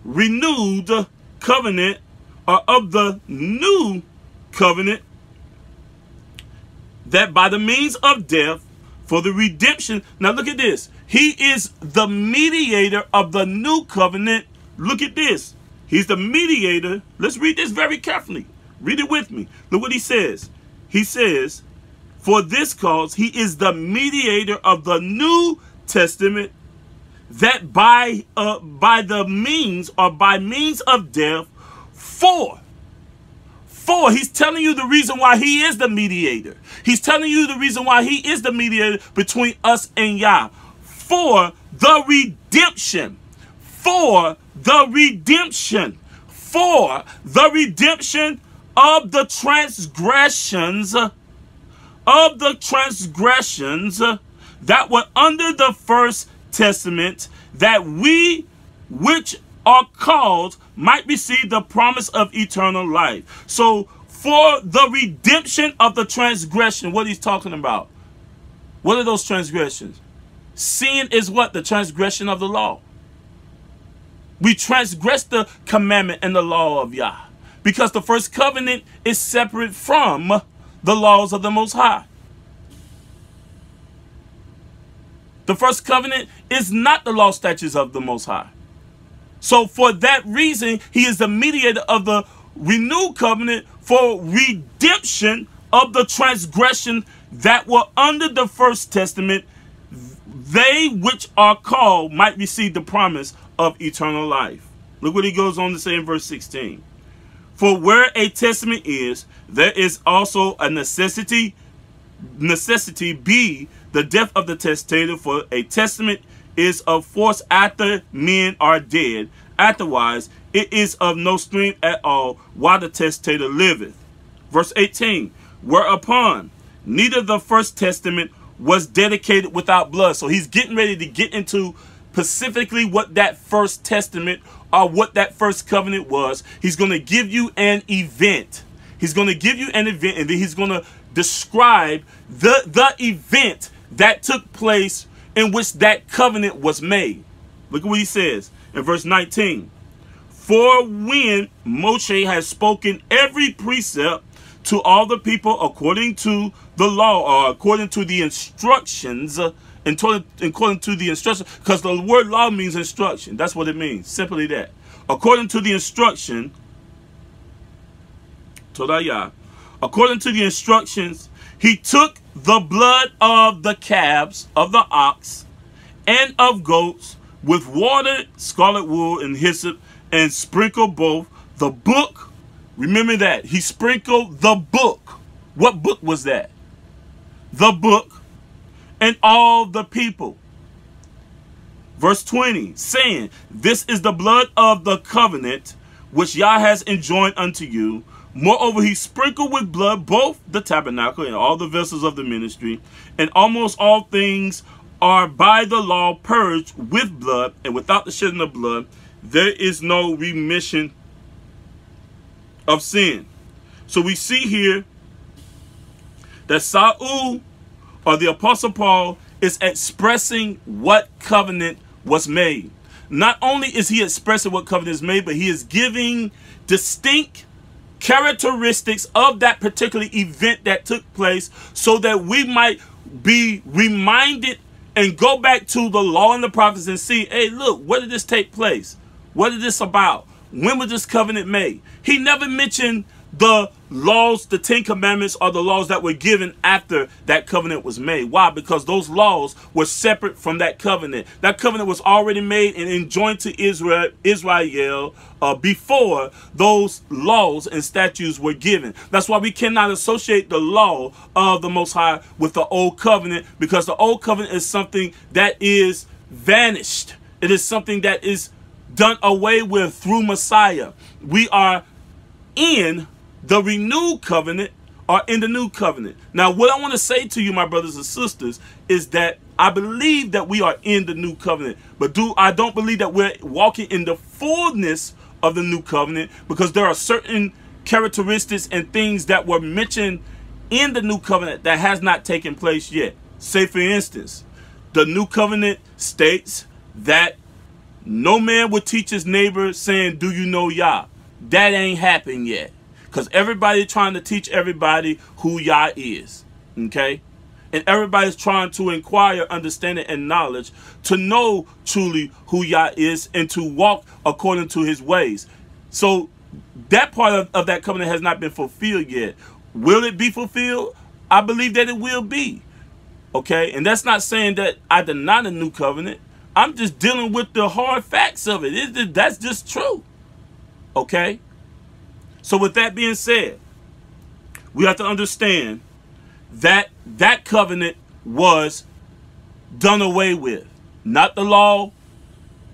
renewed covenant, or of the new covenant, that by the means of death for the redemption. Now look at this. He is the mediator of the new covenant. Look at this. He's the mediator. Let's read this very carefully. Read it with me. Look what he says. He says, for this cause, he is the mediator of the New Testament, that by the means, or by means of death, for he's telling you the reason why he is the mediator. He's telling you the reason why he is the mediator between us and Yah. For the redemption. For the redemption. For the redemption of the transgressions that were under the first testament, that we which are called might receive the promise of eternal life. So for the redemption of the transgression, what he's talking about, what are those transgressions? Sin is what? The transgression of the law. We transgress the commandment and the law of Yah, because the first covenant is separate from the laws of the Most High. The first covenant is not the law statutes of the Most High. So for that reason, he is the mediator of the renewed covenant for redemption of the transgression that were under the first testament, they which are called might receive the promise of eternal life. Look what he goes on to say in verse 16. For where a testament is, there is also a necessity be the death of the testator, for a testament is of force after men are dead. Otherwise, it is of no strength at all while the testator liveth. Verse 18, whereupon neither the first testament was dedicated without blood. So he's getting ready to get into specifically what that first testament or what that first covenant was. He's going to give you an event. He's going to give you an event, and then he's going to describe the event that took place in which that covenant was made. Look at what he says in verse 19. For when Moshe has spoken every precept to all the people according to the law, or according to the instructions, according to the instruction, because the word law means instruction. That's what it means. Simply that. According to the instruction, Todah Yah, according to the instructions, he took the blood of the calves, of the ox, and of goats, with water, scarlet wool, and hyssop, and sprinkled both the book. Remember that. He sprinkled the book. What book was that? The book, and all the people. Verse 20, saying, this is the blood of the covenant which Yah has enjoined unto you. Moreover, he sprinkled with blood both the tabernacle and all the vessels of the ministry, and almost all things are by the law purged with blood, and without the shedding of blood, there is no remission of sin. So we see here that Saul, or the Apostle Paul, is expressing what covenant was made. Not only is he expressing what covenant is made, but he is giving distinct characteristics of that particular event that took place, so that we might be reminded and go back to the law and the prophets and see, hey, look, where did this take place? What is this about? When was this covenant made? He never mentioned the laws, the 10 Commandments, or the laws that were given after that covenant was made. Why? Because those laws were separate from that covenant. That covenant was already made and enjoined to Israel before those laws and statutes were given. That's why we cannot associate the law of the Most High with the Old Covenant, because the Old Covenant is something that is vanished. It is something that is done away with through Messiah. We are in the renewed covenant, or in the new covenant. Now, what I want to say to you, my brothers and sisters, is that I believe that we are in the new covenant, but I don't believe that we're walking in the fullness of the new covenant, because there are certain characteristics and things that were mentioned in the new covenant that has not taken place yet. Say, for instance, the new covenant states that no man would teach his neighbor saying, do you know Yah? That ain't happened yet, because everybody trying to teach everybody who Yah is, okay? And everybody's trying to inquire understanding and knowledge to know truly who Yah is and to walk according to his ways. So that part of that covenant has not been fulfilled yet. Will it be fulfilled? I believe that it will be, okay? And that's not saying that I deny the new covenant. I'm just dealing with the hard facts of it. That's just true, okay? So with that being said, we have to understand that that covenant was done away with. Not the law,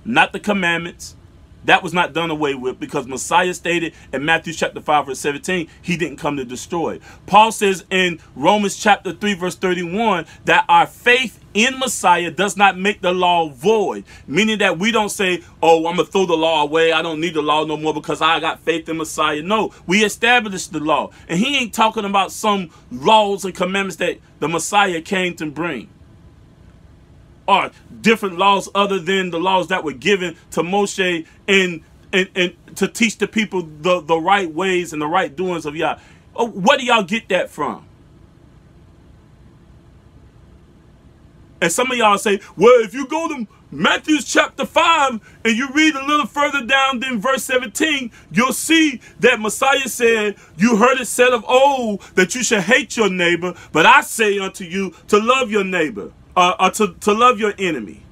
not the commandments. That was not done away with, because Messiah stated in Matthew chapter 5 verse 17, he didn't come to destroy. Paul says in Romans chapter 3 verse 31 that our faith in Messiah does not make the law void, meaning that we don't say, oh, I'm going to throw the law away. I don't need the law no more because I got faith in Messiah. No, we established the law. And he ain't talking about some laws and commandments that the Messiah came to bring, or different laws other than the laws that were given to Moshe and to teach the people the right ways and the right doings of Yah. Oh, where do y'all get that from? And some of y'all say, well, if you go to Matthew chapter 5 and you read a little further down than verse 17, you'll see that Messiah said, you heard it said of old that you should hate your neighbor, but I say unto you to love your neighbor. To love your enemy,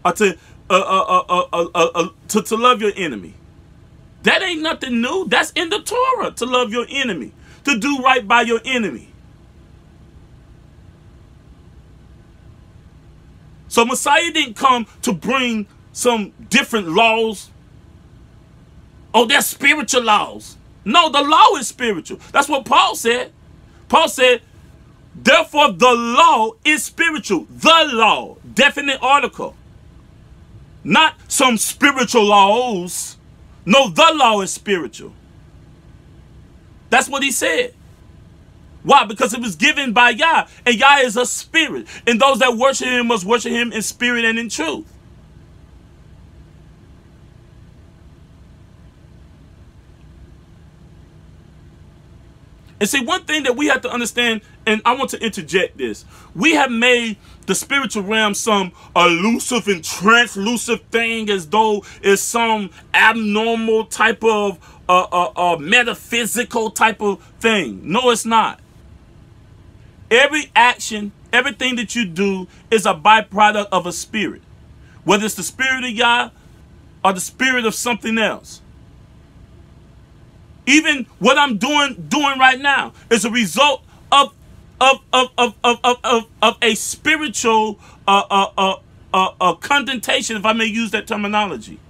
or to love your enemy. That ain't nothing new. That's in the Torah, to love your enemy, to do right by your enemy. So Messiah didn't come to bring some different laws. Oh, they're spiritual laws. No, the law is spiritual. That's what Paul said. Paul said, therefore, the law is spiritual. The law, definite article. Not some spiritual laws. No, the law is spiritual. That's what he said. Why? Because it was given by Yah. And Yah is a spirit. And those that worship him must worship him in spirit and in truth. And see, one thing that we have to understand, and I want to interject this. We have made the spiritual realm some elusive and translucent thing, as though it's some abnormal type of metaphysical type of thing. No, it's not. Every action, everything that you do is a byproduct of a spirit. Whether it's the spirit of Yah or the spirit of something else. Even what I'm doing right now is a result of a spiritual a condensation, if I may use that terminology.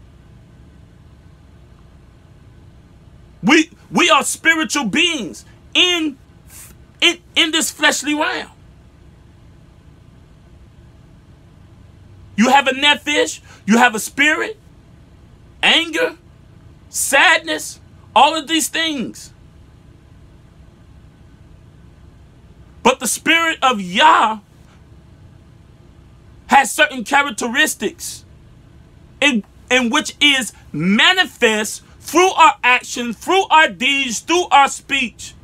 We are spiritual beings in this fleshly realm. You have a nephesh, you have a spirit, anger, sadness, all of these things. But the spirit of Yah has certain characteristics in which is manifest through our actions, through our deeds, through our speech.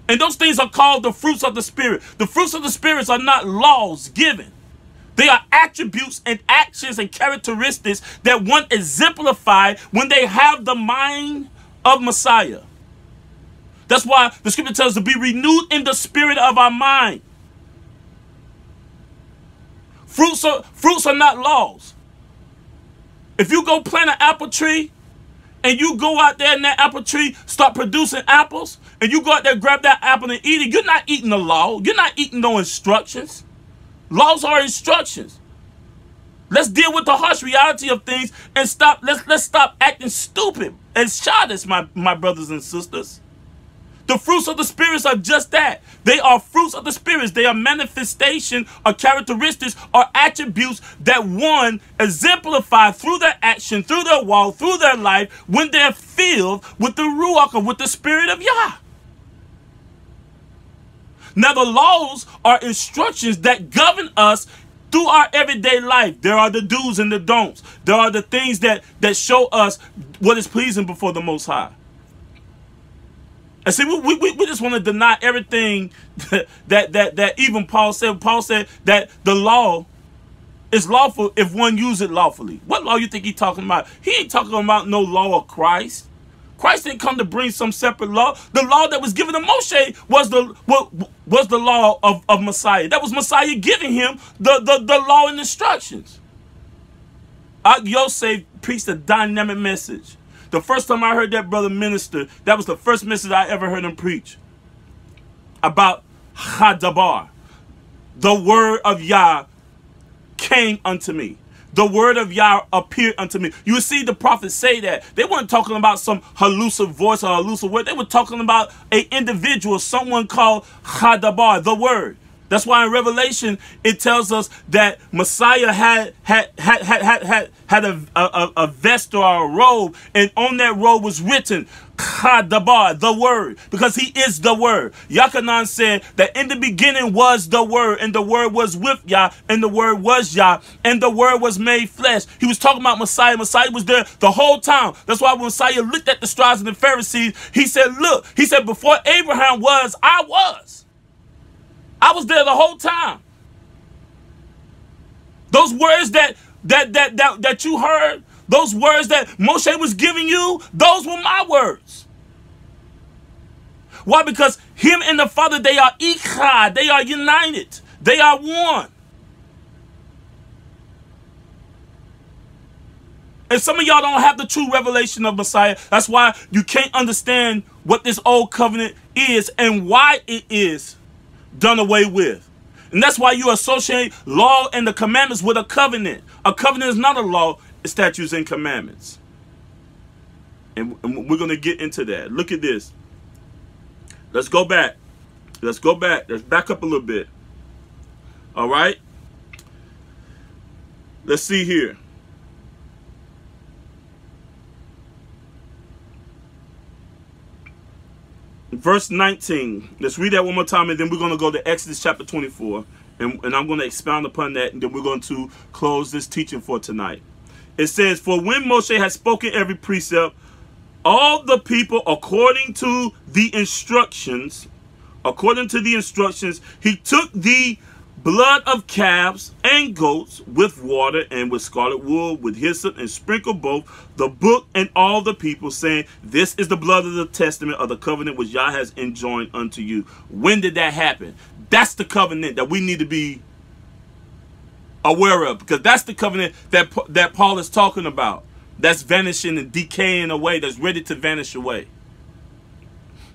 And those things are called the fruits of the Spirit. The fruits of the Spirit are not laws given. They are attributes and actions and characteristics that one exemplify when they have the mind of Messiah. That's why the scripture tells us to be renewed in the spirit of our mind. Fruits are not laws. If you go plant an apple tree and you go out there and that apple tree start producing apples and you go out there, grab that apple and eat it, you're not eating the law. You're not eating no instructions. Laws are instructions. Let's deal with the harsh reality of things and stop. Let's stop acting stupid and childish, my brothers and sisters. The fruits of the spirits are just that. They are fruits of the spirits. They are manifestation or characteristics or attributes that one exemplify through their action, through their walk, through their life when they're filled with the Ruach, or with the Spirit of Yah. Now the laws are instructions that govern us through our everyday life. There are the do's and the don'ts. There are the things that show us what is pleasing before the Most High. And see, we just want to deny everything that even Paul said. Paul said that the law is lawful if one uses it lawfully. What law you think he's talking about? He ain't talking about no law of Christ. Christ didn't come to bring some separate law. The law that was given to Moshe was the law of Messiah. That was Messiah giving him the law and instructions. Yosef preached a dynamic message. The first time I heard that brother minister, that was the first message I ever heard him preach about Chadabar. The word of Yah came unto me. The word of Yah appeared unto me. You see the prophets say that. They weren't talking about some elusive voice or elusive word. They were talking about an individual, someone called Chadabar, the word. That's why in Revelation it tells us that Messiah had a vest or a robe, and on that robe was written Chadabar, the word, because he is the word. Yachanan said that in the beginning was the word, and the word was with Yah, and the word was Yah, and the word was made flesh. He was talking about Messiah. Messiah was there the whole time. That's why when Messiah looked at the scribes and the Pharisees, he said, look, he said, before Abraham was, I was. I was there the whole time. Those words that you heard, those words that Moshe was giving you, those were my words. Why? Because him and the Father, they are ikhad, they are united, they are one. And some of y'all don't have the true revelation of Messiah. That's why you can't understand what this old covenant is and why it is done away with. And that's why you associate law and the commandments with a covenant. A covenant is not a law, it's statutes and commandments. And we're going to get into that. Look at this. Let's go back. Let's go back. Let's back up a little bit. All right. Let's see here. Verse 19. Let's read that one more time, and then we're going to go to Exodus chapter 24. And I'm going to expound upon that, and then we're going to close this teaching for tonight. It says, for when Moshe had spoken every precept, all the people, according to the instructions, he took the blood of calves and goats with water and with scarlet wool, with hyssop, and sprinkled both the book and all the people, saying, this is the blood of the testament of the covenant which Yah has enjoined unto you. When did that happen? That's the covenant that we need to be aware of, because that's the covenant that Paul is talking about. That's vanishing and decaying away, that's ready to vanish away.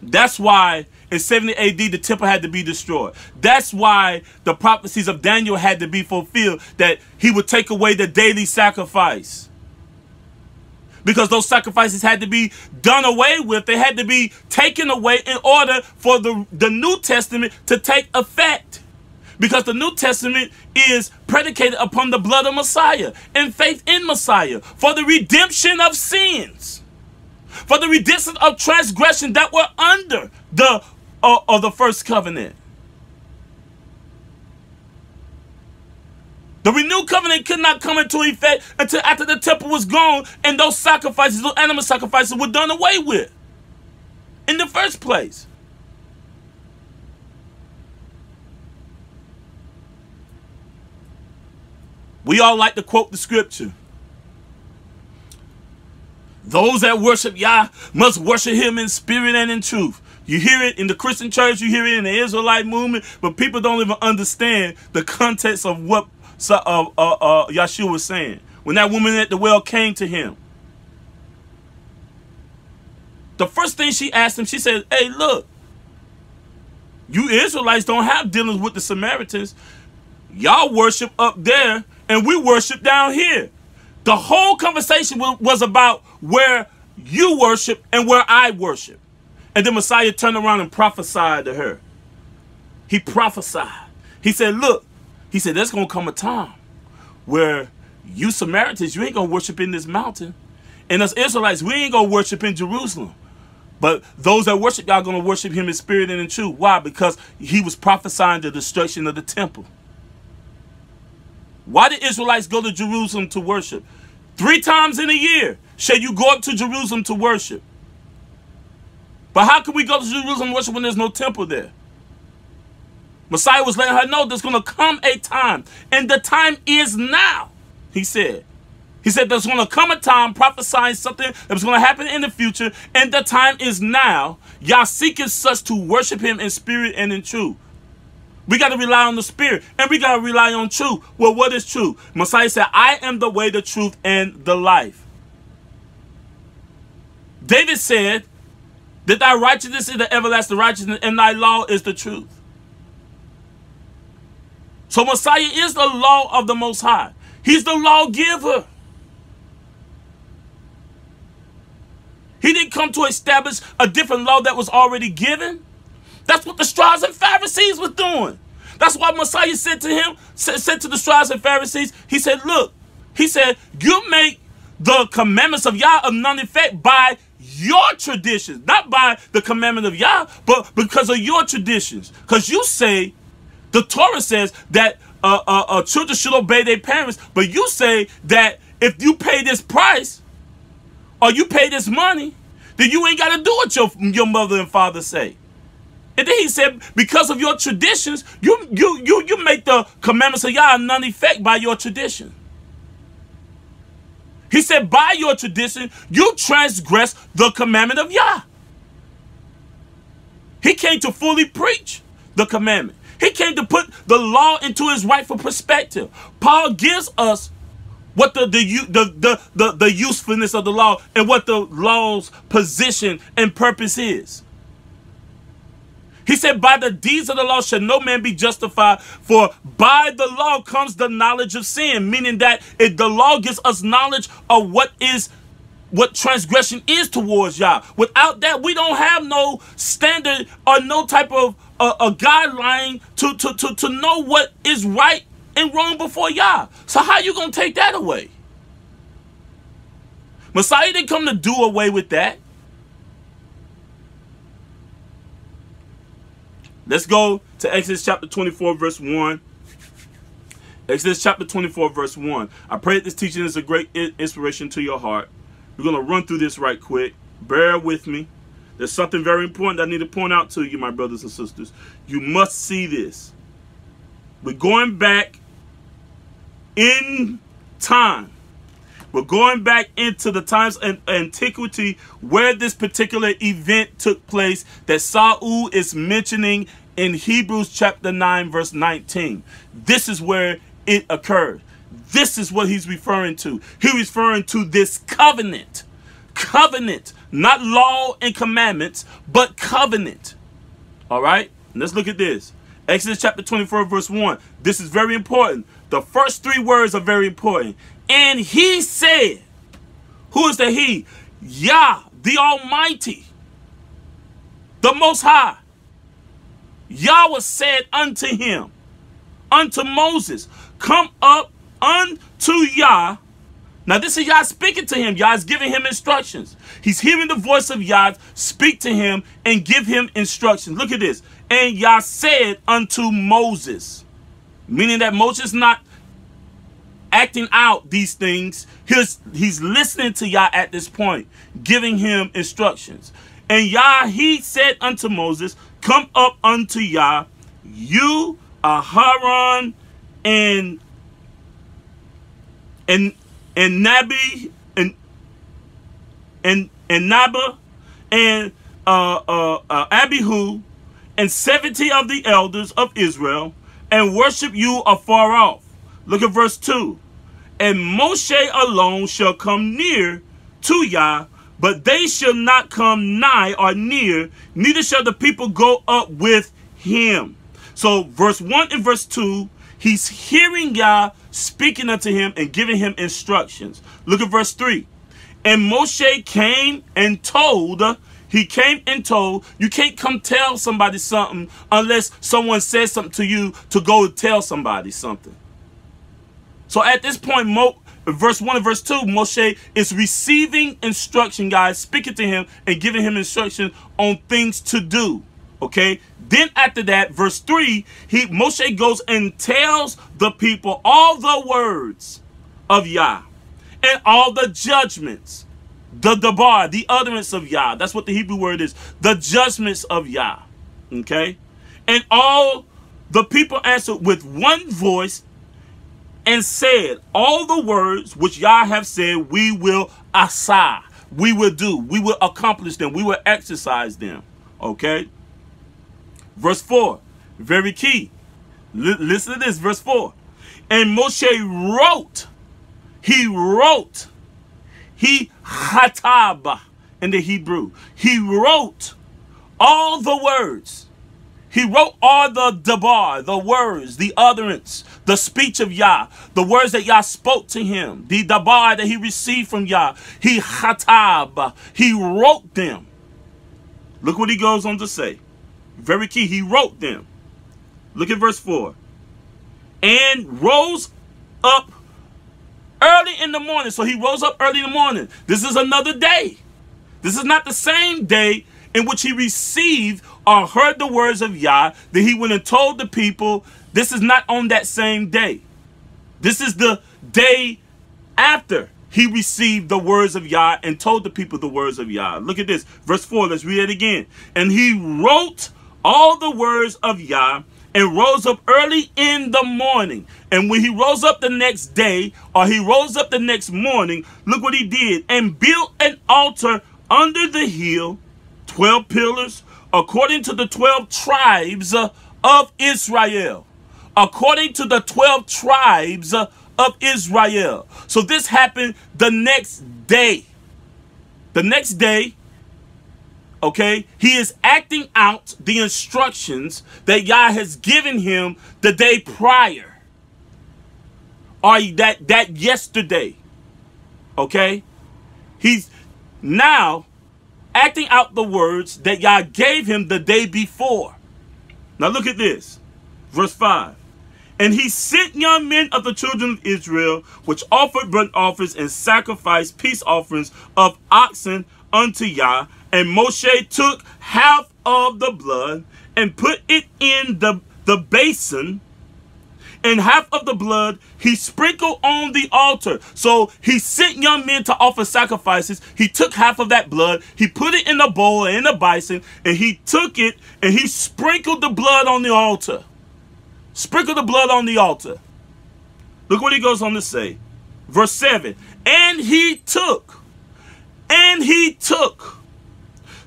That's why in 70 AD, the temple had to be destroyed. That's why the prophecies of Daniel had to be fulfilled, that he would take away the daily sacrifice. Because those sacrifices had to be done away with. They had to be taken away in order for the New Testament to take effect. Because the New Testament is predicated upon the blood of Messiah and faith in Messiah for the redemption of sins, for the redemption of transgression that were under the first covenant. The renewed covenant could not come into effect until after the temple was gone and those sacrifices, those animal sacrifices, were done away with in the first place. We all like to quote the scripture. Those that worship Yah must worship him in spirit and in truth. You hear it in the Christian church, you hear it in the Israelite movement, but people don't even understand the context of what Yeshua was saying. When that woman at the well came to him, the first thing she asked him, she said, hey, look, you Israelites don't have dealings with the Samaritans. Y'all worship up there and we worship down here. The whole conversation was about where you worship and where I worship. And then Messiah turned around and prophesied to her. He prophesied. He said, look, he said, there's going to come a time where you Samaritans, you ain't going to worship in this mountain. And us Israelites, we ain't going to worship in Jerusalem. But those that worship y'all are going to worship him in spirit and in truth. Why? Because he was prophesying the destruction of the temple. Why did Israelites go to Jerusalem to worship? 3 times in a year shall you go up to Jerusalem to worship. But how can we go to Jerusalem to worship when there's no temple there? Messiah was letting her know there's going to come a time, and the time is now, he said. He said there's going to come a time prophesying something that's going to happen in the future, and the time is now. Y'all seeking such to worship him in spirit and in truth. We got to rely on the spirit, and we got to rely on truth. Well, what is truth? Messiah said, I am the way, the truth, and the life. David said that thy righteousness is the everlasting righteousness, and thy law is the truth. So Messiah is the law of the Most High. He's the lawgiver. He didn't come to establish a different law that was already given. That's what the scribes and Pharisees was doing. That's why Messiah said to him, said to the scribes and Pharisees, he said, look, he said, you make the commandments of Yah of none effect by your traditions, not by the commandment of Yah, but because of your traditions. Because you say, the Torah says that children should obey their parents, but you say that if you pay this price or you pay this money, then you ain't got to do what your mother and father say. And then he said, because of your traditions, you make the commandments of Yah none effect by your tradition. He said, by your tradition, you transgress the commandment of Yah. He came to fully preach the commandment. He came to put the law into his rightful perspective. Paul gives us what the usefulness of the law and what the law's position and purpose is. He said, by the deeds of the law shall no man be justified, for by the law comes the knowledge of sin, meaning that the law gives us knowledge of what transgression is towards Yah. Without that, we don't have no standard or no type of a guideline to know what is right and wrong before Yah. So how you going to take that away? Messiah didn't come to do away with that. Let's go to Exodus chapter 24, verse 1. Exodus chapter 24, verse 1. I pray that this teaching is a great inspiration to your heart. We're going to run through this right quick. Bear with me. There's something very important I need to point out to you, my brothers and sisters. You must see this. We're going back in time. We're going back into the times of antiquity where this particular event took place that Saul is mentioning in Hebrews chapter 9, verse 19. This is where it occurred. This is what he's referring to. He's referring to this covenant. Covenant, not law and commandments, but covenant. All right? Let's look at this. Exodus chapter 24, verse 1. This is very important. The first three words are very important. And he said, who is the he? Yah, the Almighty, the Most High. Yahweh said unto him, unto Moses, come up unto Yah. Now this is Yah speaking to him. Yah is giving him instructions. He's hearing the voice of Yah speak to him and give him instructions. Look at this. And Yah said unto Moses, meaning that Moses not acting out these things. He's listening to Yah at this point, giving him instructions. And Yah, he said unto Moses, come up unto Yah, you, Aharon, and Nabi, and Nabah, and Abihu, and 70 of the elders of Israel, and worship you afar off. Look at verse 2. And Moshe alone shall come near to Yah, but they shall not come nigh or near, neither shall the people go up with him. So verse 1 and verse 2, he's hearing Yah speaking unto him and giving him instructions. Look at verse 3. And Moshe came and told, you can't come tell somebody something unless someone says something to you to go tell somebody something. So at this point, verse 1 and verse 2, Moshe is receiving instruction, guys, speaking to him and giving him instruction on things to do. Okay. Then after that, verse 3, Moshe goes and tells the people all the words of Yah and all the judgments, the dabar, the utterance of Yah. That's what the Hebrew word is, the judgments of Yah. Okay. And all the people answered with one voice and said, all the words which Yah have said, we will asah, we will do, we will accomplish them, we will exercise them. Okay. Verse 4, very key. Listen to this, verse 4. And Moshe wrote, he hatab in the Hebrew. He wrote all the words. He wrote all the dabar, the words, the utterance, the speech of Yah, the words that Yah spoke to him, the dabar that he received from Yah. He hatab, he wrote them. Look what he goes on to say. Very key, he wrote them. Look at verse 4. And rose up early in the morning. So he rose up early in the morning. This is another day. This is not the same day in which he received or heard the words of Yah that he went and told the people. This is not on that same day. This is the day after he received the words of Yah and told the people the words of Yah. Look at this. Verse 4. Let's read it again. And he wrote all the words of Yah and rose up early in the morning. And when he rose up the next day, or he rose up the next morning, look what he did. And built an altar under the hill, 12 pillars, according to the 12 tribes of Israel. According to the 12 tribes of Israel. So this happened the next day. The next day, okay, he is acting out the instructions that Yah has given him the day prior. Or that yesterday. Okay? He's now acting out the words that Yah gave him the day before. Now look at this. Verse 5. And he sent young men of the children of Israel, which offered burnt offerings and sacrificed peace offerings of oxen unto Yah. And Moshe took half of the blood and put it in the basin, and half of the blood he sprinkled on the altar. So he sent young men to offer sacrifices. He took half of that blood, he put it in a bowl, in a basin, and he took it and he sprinkled the blood on the altar. Sprinkle the blood on the altar. Look what he goes on to say. Verse 7. And he took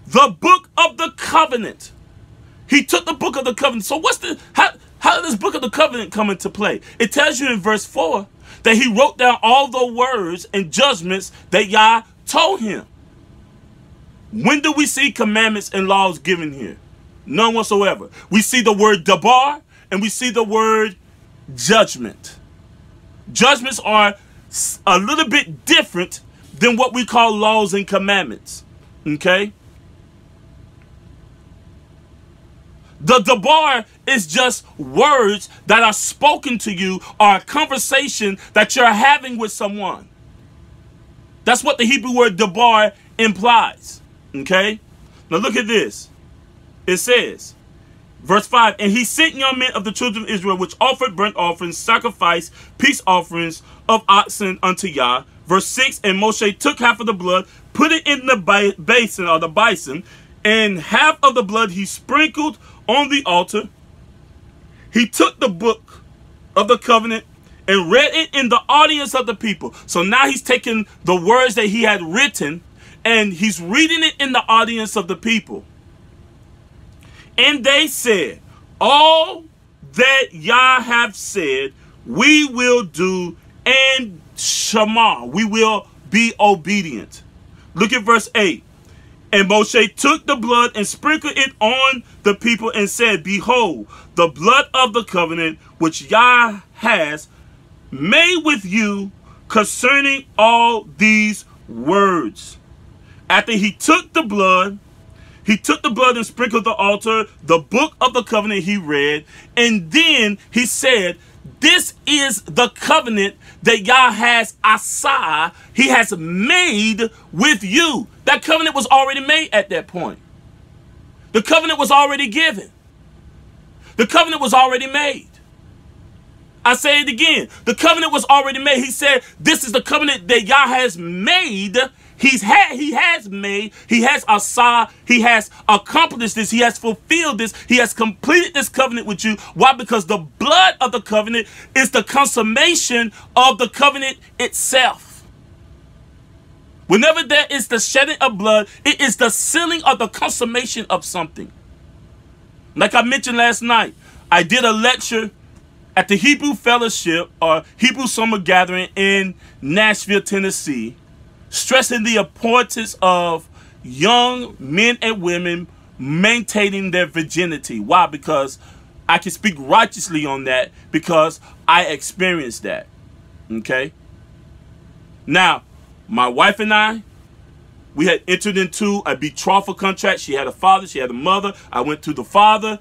the book of the covenant. He took the book of the covenant. So how did this book of the covenant come into play? It tells you in verse 4 that he wrote down all the words and judgments that Yah told him. When do we see commandments and laws given here? None whatsoever. We see the word dabar and we see the word judgment. Judgments are a little bit different than what we call laws and commandments. Okay? The dabar is just words that are spoken to you, or a conversation that you're having with someone. That's what the Hebrew word dabar implies. Okay? Now look at this. It says, verse 5, and he sent young men of the children of Israel, which offered burnt offerings, sacrifice, peace offerings of oxen unto Yah. Verse 6, and Moshe took half of the blood, put it in the basin or the bison, and half of the blood he sprinkled on the altar. He took the book of the covenant and read it in the audience of the people. So now he's taking the words that he had written and he's reading it in the audience of the people. And they said, all that Yah have said, we will do, and Shema, we will be obedient. Look at verse 8. And Moshe took the blood and sprinkled it on the people and said, behold, the blood of the covenant which Yah has made with you concerning all these words. After he took the blood and sprinkled the altar, the book of the covenant he read, and then he said, this is the covenant that Yah has asah, he has made with you. That covenant was already made at that point. The covenant was already given. The covenant was already made. I say it again. The covenant was already made. He said, this is the covenant that Yah has made. He has made, he has asah, he has accomplished this, he has fulfilled this, he has completed this covenant with you. Why? Because the blood of the covenant is the consummation of the covenant itself. Whenever there is the shedding of blood, it is the sealing of the consummation of something. Like I mentioned last night, I did a lecture at the Hebrew Fellowship or Hebrew Summer Gathering in Nashville, Tennessee, stressing the importance of young men and women maintaining their virginity. Why? Because I can speak righteously on that because I experienced that. Okay? Now, my wife and I, we had entered into a betrothal contract. She had a father, she had a mother. I went to the father.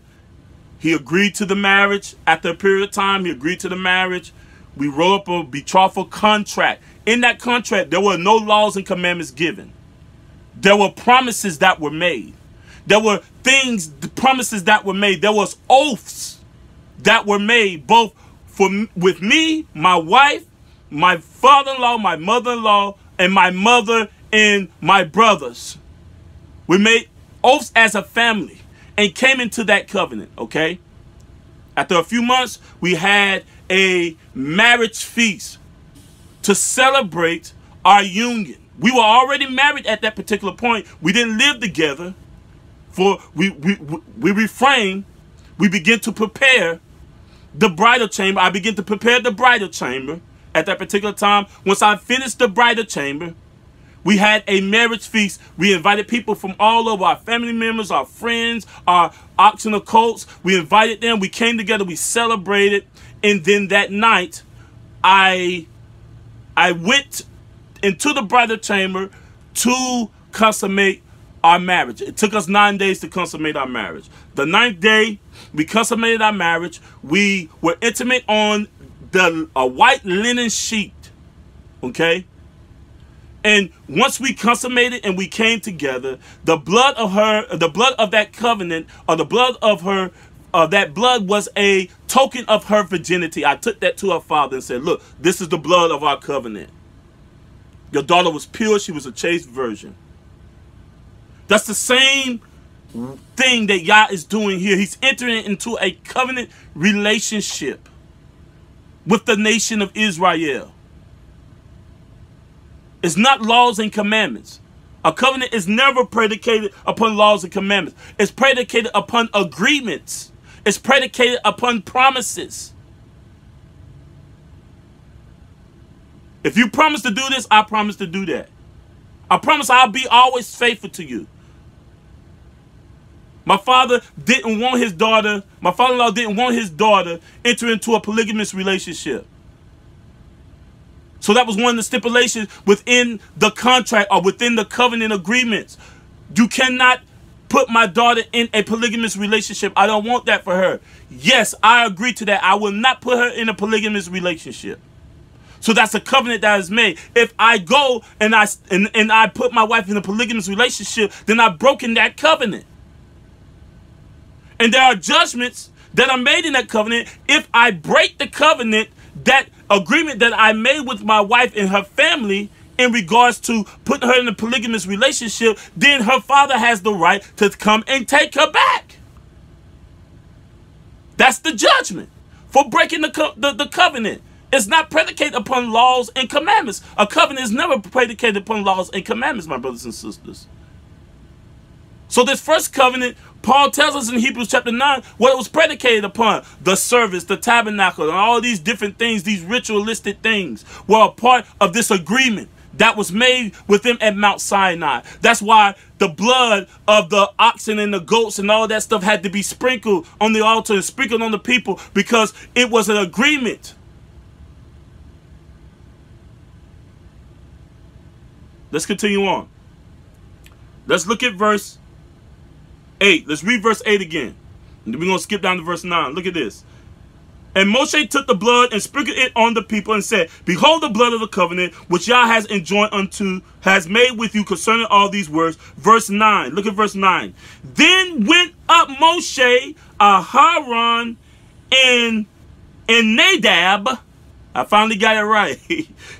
He agreed to the marriage. After a period of time, he agreed to the marriage. We wrote up a betrothal contract. In that contract, there were no laws and commandments given. There were promises that were made. There were promises that were made. There was oaths that were made, both with me, my wife, my father-in-law, my mother-in-law, and my mother and my brothers. We made oaths as a family and came into that covenant, okay? After a few months, we had a marriage feast to celebrate our union. We were already married at that particular point. We didn't live together. We refrained. We began to prepare the bridal chamber. I began to prepare the bridal chamber at that particular time. Once I finished the bridal chamber, we had a marriage feast. We invited people from all over, our family members, our friends, our oxen or colts. We invited them. We came together. We celebrated. And then that night, I went into the bridal chamber to consummate our marriage. It took us 9 days to consummate our marriage. The 9th day, we consummated our marriage. We were intimate on a white linen sheet, okay? And once we consummated and we came together, the blood of that covenant, or the blood of her, that blood was a token of her virginity. I took that to her father and said, look, this is the blood of our covenant. Your daughter was pure. She was a chaste virgin. That's the same thing that Yah is doing here. He's entering into a covenant relationship with the nation of Israel. It's not laws and commandments. A covenant is never predicated upon laws and commandments. It's predicated upon agreements. It's predicated upon promises. If you promise to do this, I promise to do that. I promise I'll be always faithful to you. My father didn't want his daughter, my father-in-law didn't want his daughter enter into a polygamous relationship. So that was one of the stipulations within the contract or within the covenant agreements. You cannot put my daughter in a polygamous relationship. I don't want that for her. Yes, I agree to that. I will not put her in a polygamous relationship. So that's a covenant that is made. If I go and I put my wife in a polygamous relationship, then I've broken that covenant. And there are judgments that are made in that covenant. If I break the covenant, that agreement that I made with my wife and her family in regards to putting her in a polygamous relationship, then her father has the right to come and take her back. That's the judgment for breaking the covenant. It's not predicated upon laws and commandments. A covenant is never predicated upon laws and commandments, my brothers and sisters. So this first covenant, Paul tells us in Hebrews chapter 9 what it was predicated upon. The service, the tabernacle, and all these different things, these ritualistic things were a part of this agreement that was made with them at Mount Sinai. That's why the blood of the oxen and the goats and all that stuff had to be sprinkled on the altar and sprinkled on the people, because it was an agreement. Let's continue on. Let's look at verse 8. Let's read verse 8 again. And we're going to skip down to verse 9. Look at this. And Moshe took the blood and sprinkled it on the people and said, behold the blood of the covenant which Yah has enjoined has made with you concerning all these words. Verse 9. Look at verse 9. Then went up Moshe, Aharon, and Nadab. I finally got it right.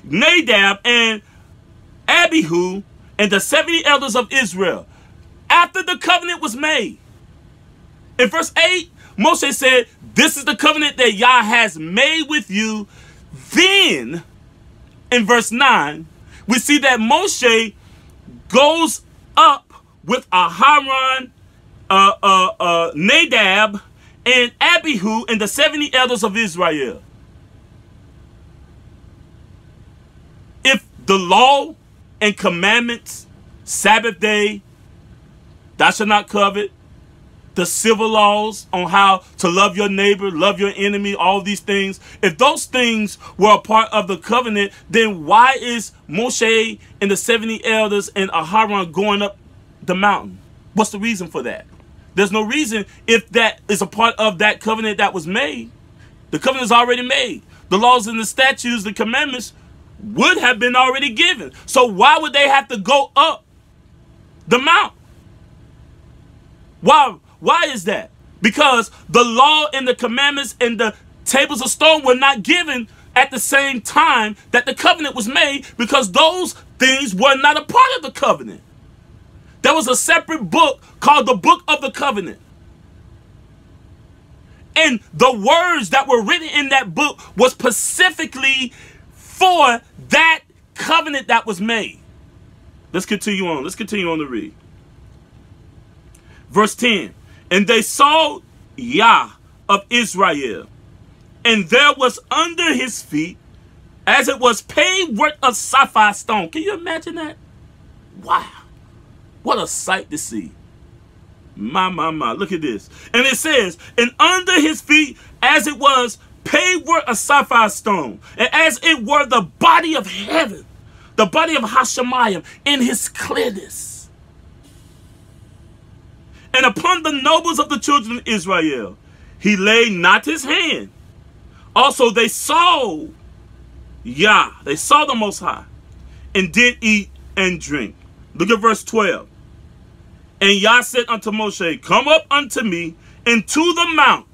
Nadab and Abihu and the 70 elders of Israel, after the covenant was made. In verse 8, Moshe said, this is the covenant that Yah has made with you. Then, in verse 9, we see that Moshe goes up with Aharon, Nadab, and Abihu, and the 70 elders of Israel. If the law and commandments, Sabbath day, thou shalt not covet, the civil laws on how to love your neighbor, love your enemy, all these things, if those things were a part of the covenant, then why is Moshe and the 70 elders and Aharon going up the mountain? What's the reason for that? There's no reason if that is a part of that covenant that was made. The covenant is already made. The laws and the statutes, the commandments would have been already given. So why would they have to go up the mount? Why is that? Because the law and the commandments and the tables of stone were not given at the same time that the covenant was made, because those things were not a part of the covenant. There was a separate book called the Book of the Covenant. And the words that were written in that book was specifically for that covenant that was made. Let's continue on. Let's continue on to read. Verse 10. And they saw Yah of Israel, and there was under his feet, as it was paved work of sapphire stone. Can you imagine that? Wow. What a sight to see. My. Look at this. And it says, and under his feet, as it was paved work of sapphire stone, and as it were the body of heaven, the body of Hashemayim in his clearness. And upon the nobles of the children of Israel, he laid not his hand. Also they saw Yah, they saw the Most High, and did eat and drink. Look at verse 12. And Yah said unto Moshe, come up unto me into the mount.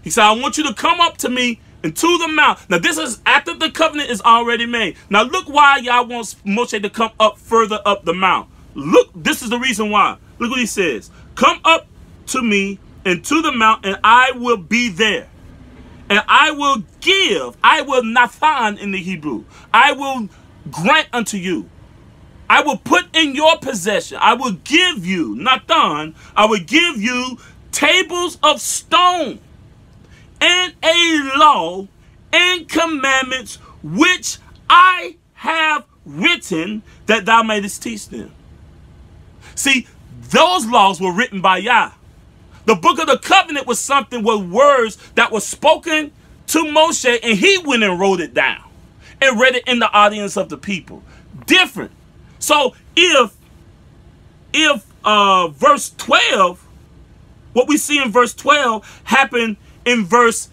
He said, I want you to come up to me into the mount. Now this is after the covenant is already made. Now look why Yah wants Moshe to come up further up the mount. Look, this is the reason why. Look what he says. Come up to me into the mount, and I will be there. And I will give, I will nathan in the Hebrew, I will grant unto you. I will put in your possession, I will give you, nathan, I will give you tables of stone and a law and commandments which I have written, that thou mayest teach them. See, those laws were written by Yah. The book of the covenant was something with words that were spoken to Moshe, and he went and wrote it down and read it in the audience of the people. Different. So if verse 12, what we see in verse 12 happened in verse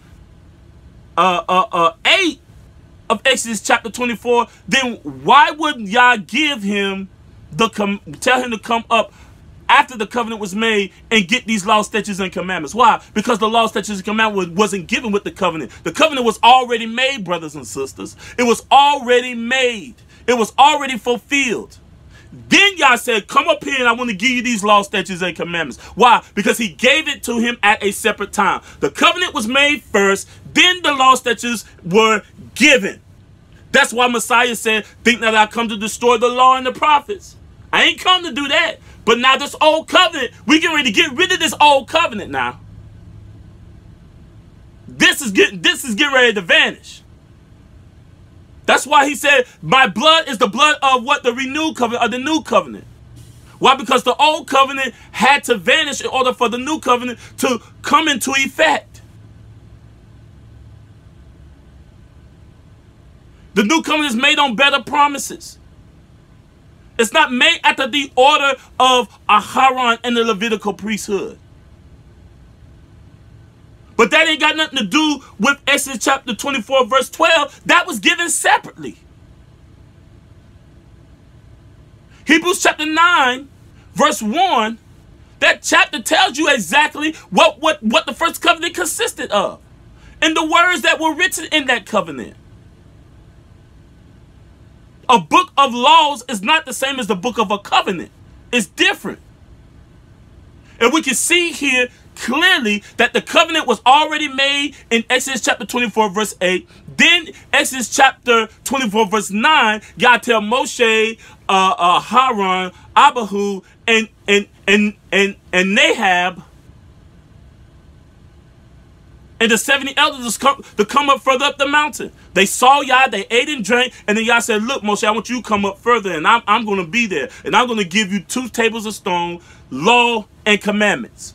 8 of Exodus chapter 24, then why wouldn't Yah give him tell him to come up after the covenant was made and get these laws, statutes, and commandments? Why? Because the law, statutes, and commandments wasn't given with the covenant. The covenant was already made, brothers and sisters. It was already made. It was already fulfilled. Then Yah said, come up here and I want to give you these law, statutes, and commandments. Why? Because he gave it to him at a separate time. The covenant was made first, then the law, statutes were given. That's why Messiah said, think that I come to destroy the law and the prophets. I ain't come to do that. But now this old covenant, we getting ready to get rid of this old covenant now. This is getting ready to vanish. That's why he said, my blood is the blood of what? The renewed covenant, or the new covenant. Why? Because the old covenant had to vanish in order for the new covenant to come into effect. The new covenant is made on better promises. It's not made after the order of Aharon and the Levitical priesthood. But that ain't got nothing to do with Exodus chapter 24, verse 12. That was given separately. Hebrews chapter 9, verse 1, that chapter tells you exactly what the first covenant consisted of, and the words that were written in that covenant. A book of laws is not the same as the book of a covenant. It's different. And we can see here clearly that the covenant was already made in Exodus chapter 24, verse 8. Then Exodus chapter 24, verse 9, God tell Moshe, Haran, Abihu, and Nahab, and the 70 elders to come up further up the mountain. They saw Yah, they ate and drank, and then Yah said, look, Moshe, I want you to come up further, and I'm going to be there, and I'm going to give you 2 tables of stone, law and commandments.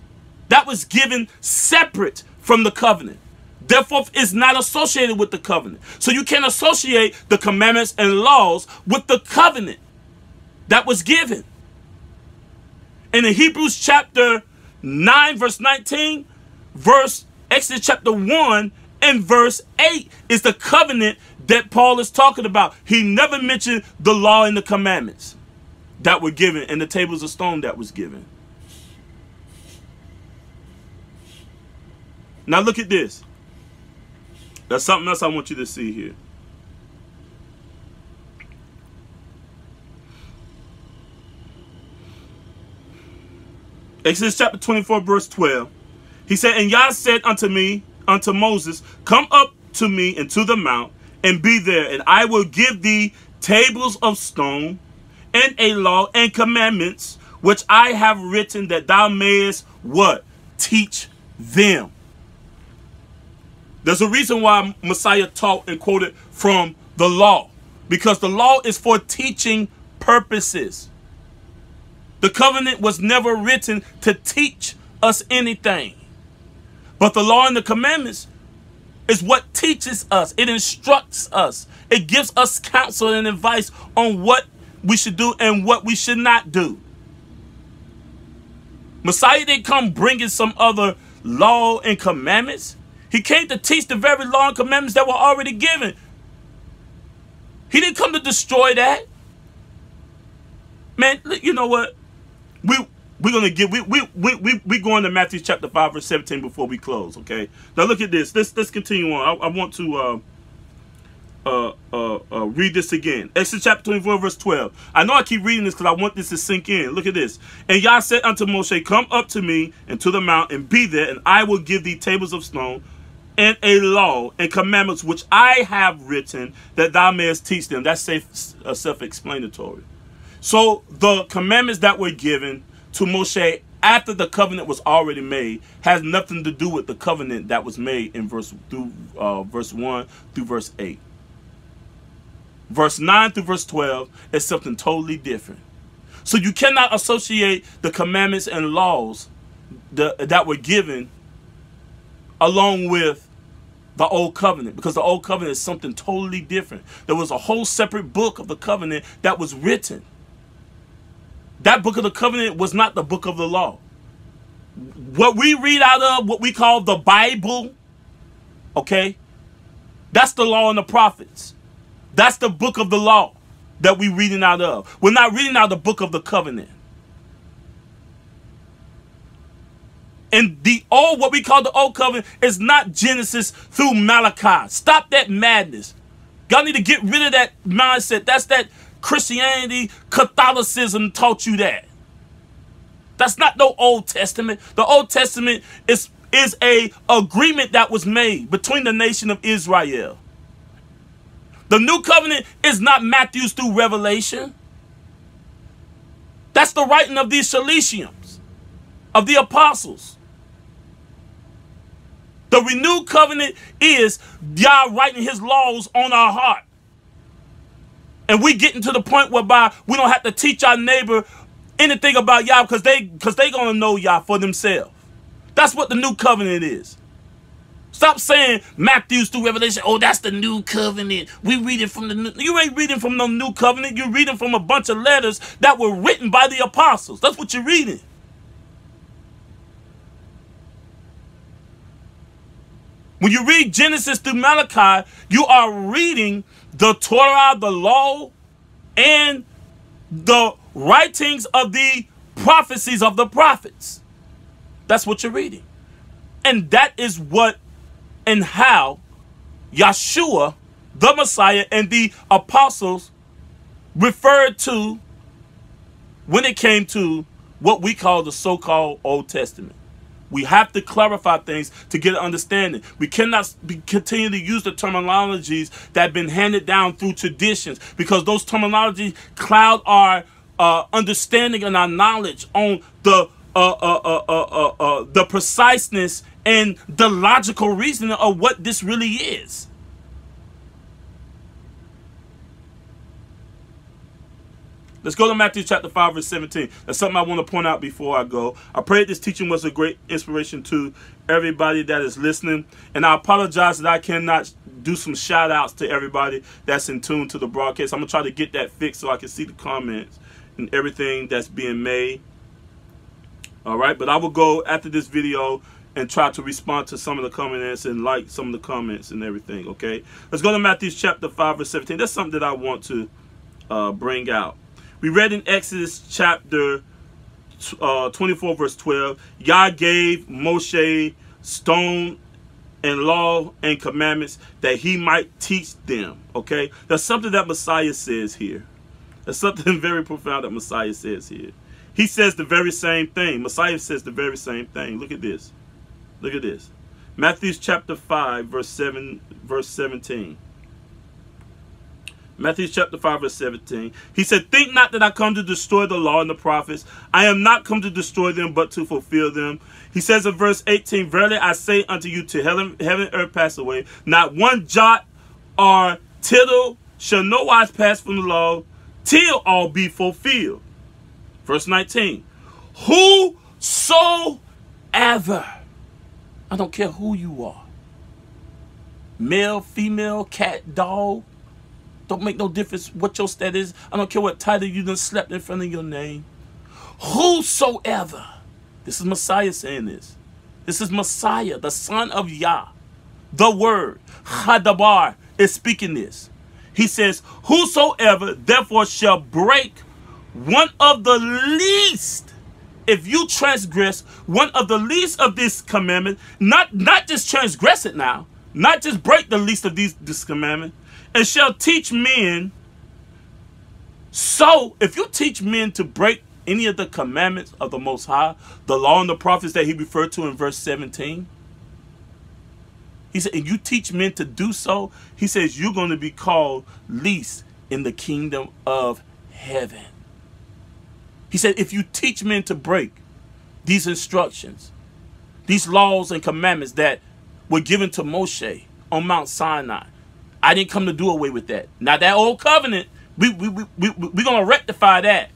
That was given separate from the covenant. Therefore, it's not associated with the covenant. So you can't associate the commandments and laws with the covenant that was given. And in Hebrews chapter 9, verse 19, Exodus chapter 1 and verse 8 is the covenant that Paul is talking about. He never mentioned the law and the commandments that were given and the tables of stone that was given. Now look at this. There's something else I want you to see here. Exodus chapter 24, verse 12. He said, and Yah said unto Moses, come up to me into the mount and be there, and I will give thee tables of stone and a law and commandments, which I have written, that thou mayest what? Teach them. There's a reason why Messiah taught and quoted from the law, because the law is for teaching purposes. The covenant was never written to teach us anything. But the law and the commandments is what teaches us. It instructs us. It gives us counsel and advice on what we should do and what we should not do. Messiah didn't come bringing some other law and commandments. He came to teach the very law and commandments that were already given. He didn't come to destroy that. Man, you know what? We're gonna give we going to Matthew chapter 5 verse 17 before we close. Okay. Now look at this. Let's continue on. I want to read this again. Exodus chapter 24 verse 12. I know I keep reading this because I want this to sink in. Look at this. And Yah said unto Moshe, come up to me and to the mount and be there, and I will give thee tables of stone and a law and commandments which I have written, that thou mayest teach them. That's self-explanatory. So the commandments that were given to Moshe after the covenant was already made has nothing to do with the covenant that was made in verse 1 through verse 8. Verse 9 through verse 12 is something totally different. So you cannot associate the commandments and laws that were given along with the old covenant, because the old covenant is something totally different. There was a whole separate book of the covenant that was written. That book of the covenant was not the book of the law. What we read out of, what we call the Bible, okay, that's the law and the prophets. That's the book of the law that we're reading out of. We're not reading out the book of the covenant. And what we call the old covenant is not Genesis through Malachi. Stop that madness. Y'all need to get rid of that mindset. That's that Christianity, Catholicism taught you that. That's not no Old Testament. The Old Testament is a agreement that was made between the nation of Israel. The new covenant is not Matthew's through Revelation. That's the writing of these Shaliciums, of the apostles. The renewed covenant is Yah writing his laws on our heart. And we getting to the point whereby we don't have to teach our neighbor anything about Yah because they going to know Yah for themselves. That's what the new covenant is. Stop saying Matthew's through Revelation. Oh, that's the new covenant. We reading from the new. You ain't reading from no new covenant. You're reading from a bunch of letters that were written by the apostles. That's what you're reading. When you read Genesis through Malachi, you are reading the Torah, the law, and the writings of the prophecies of the prophets. That's what you're reading. And that is what and how Yeshua, the Messiah, and the apostles referred to when it came to what we call the so-called Old Testament. We have to clarify things to get an understanding. We cannot continue to use the terminologies that have been handed down through traditions, because those terminologies cloud our understanding and our knowledge on the preciseness and the logical reasoning of what this really is. Let's go to Matthew chapter 5, verse 17. That's something I want to point out before I go. I pray this teaching was a great inspiration to everybody that is listening. And I apologize that I cannot do some shout outs to everybody that's in tune to the broadcast. I'm going to try to get that fixed so I can see the comments and everything that's being made. All right. But I will go after this video and try to respond to some of the comments and like some of the comments and everything. Okay. Let's go to Matthew chapter 5, verse 17. That's something that I want to bring out. We read in Exodus chapter 24, verse 12, Yah gave Moshe stone and law and commandments that he might teach them. Okay? That's something that Messiah says here. That's something very profound that Messiah says here. He says the very same thing. Messiah says the very same thing. Look at this. Look at this. Matthew chapter 5, verse 17. Matthew chapter 5, verse 17. He said, think not that I come to destroy the law and the prophets. I am not come to destroy them, but to fulfill them. He says in verse 18, verily I say unto you, till heaven and earth pass away, not one jot or tittle shall no wise pass from the law, till all be fulfilled. Verse 19. Whosoever, I don't care who you are, male, female, cat, dog, don't make no difference what your status is. I don't care what title you done slept in front of your name. Whosoever. This is Messiah saying this. This is Messiah, the son of Yah. The word, Hadabar, is speaking this. He says, whosoever therefore shall break one of the least, if you transgress one of the least of this commandment, not just transgress it now, not just break the least of this commandment, and shall teach men. So if you teach men to break any of the commandments of the Most High, the law and the prophets that he referred to in verse 17, he said, and you teach men to do so, he says, you're going to be called least in the kingdom of heaven. He said, if you teach men to break these instructions, these laws and commandments that were given to Moshe on Mount Sinai, I didn't come to do away with that. Now that old covenant, we're going to rectify that.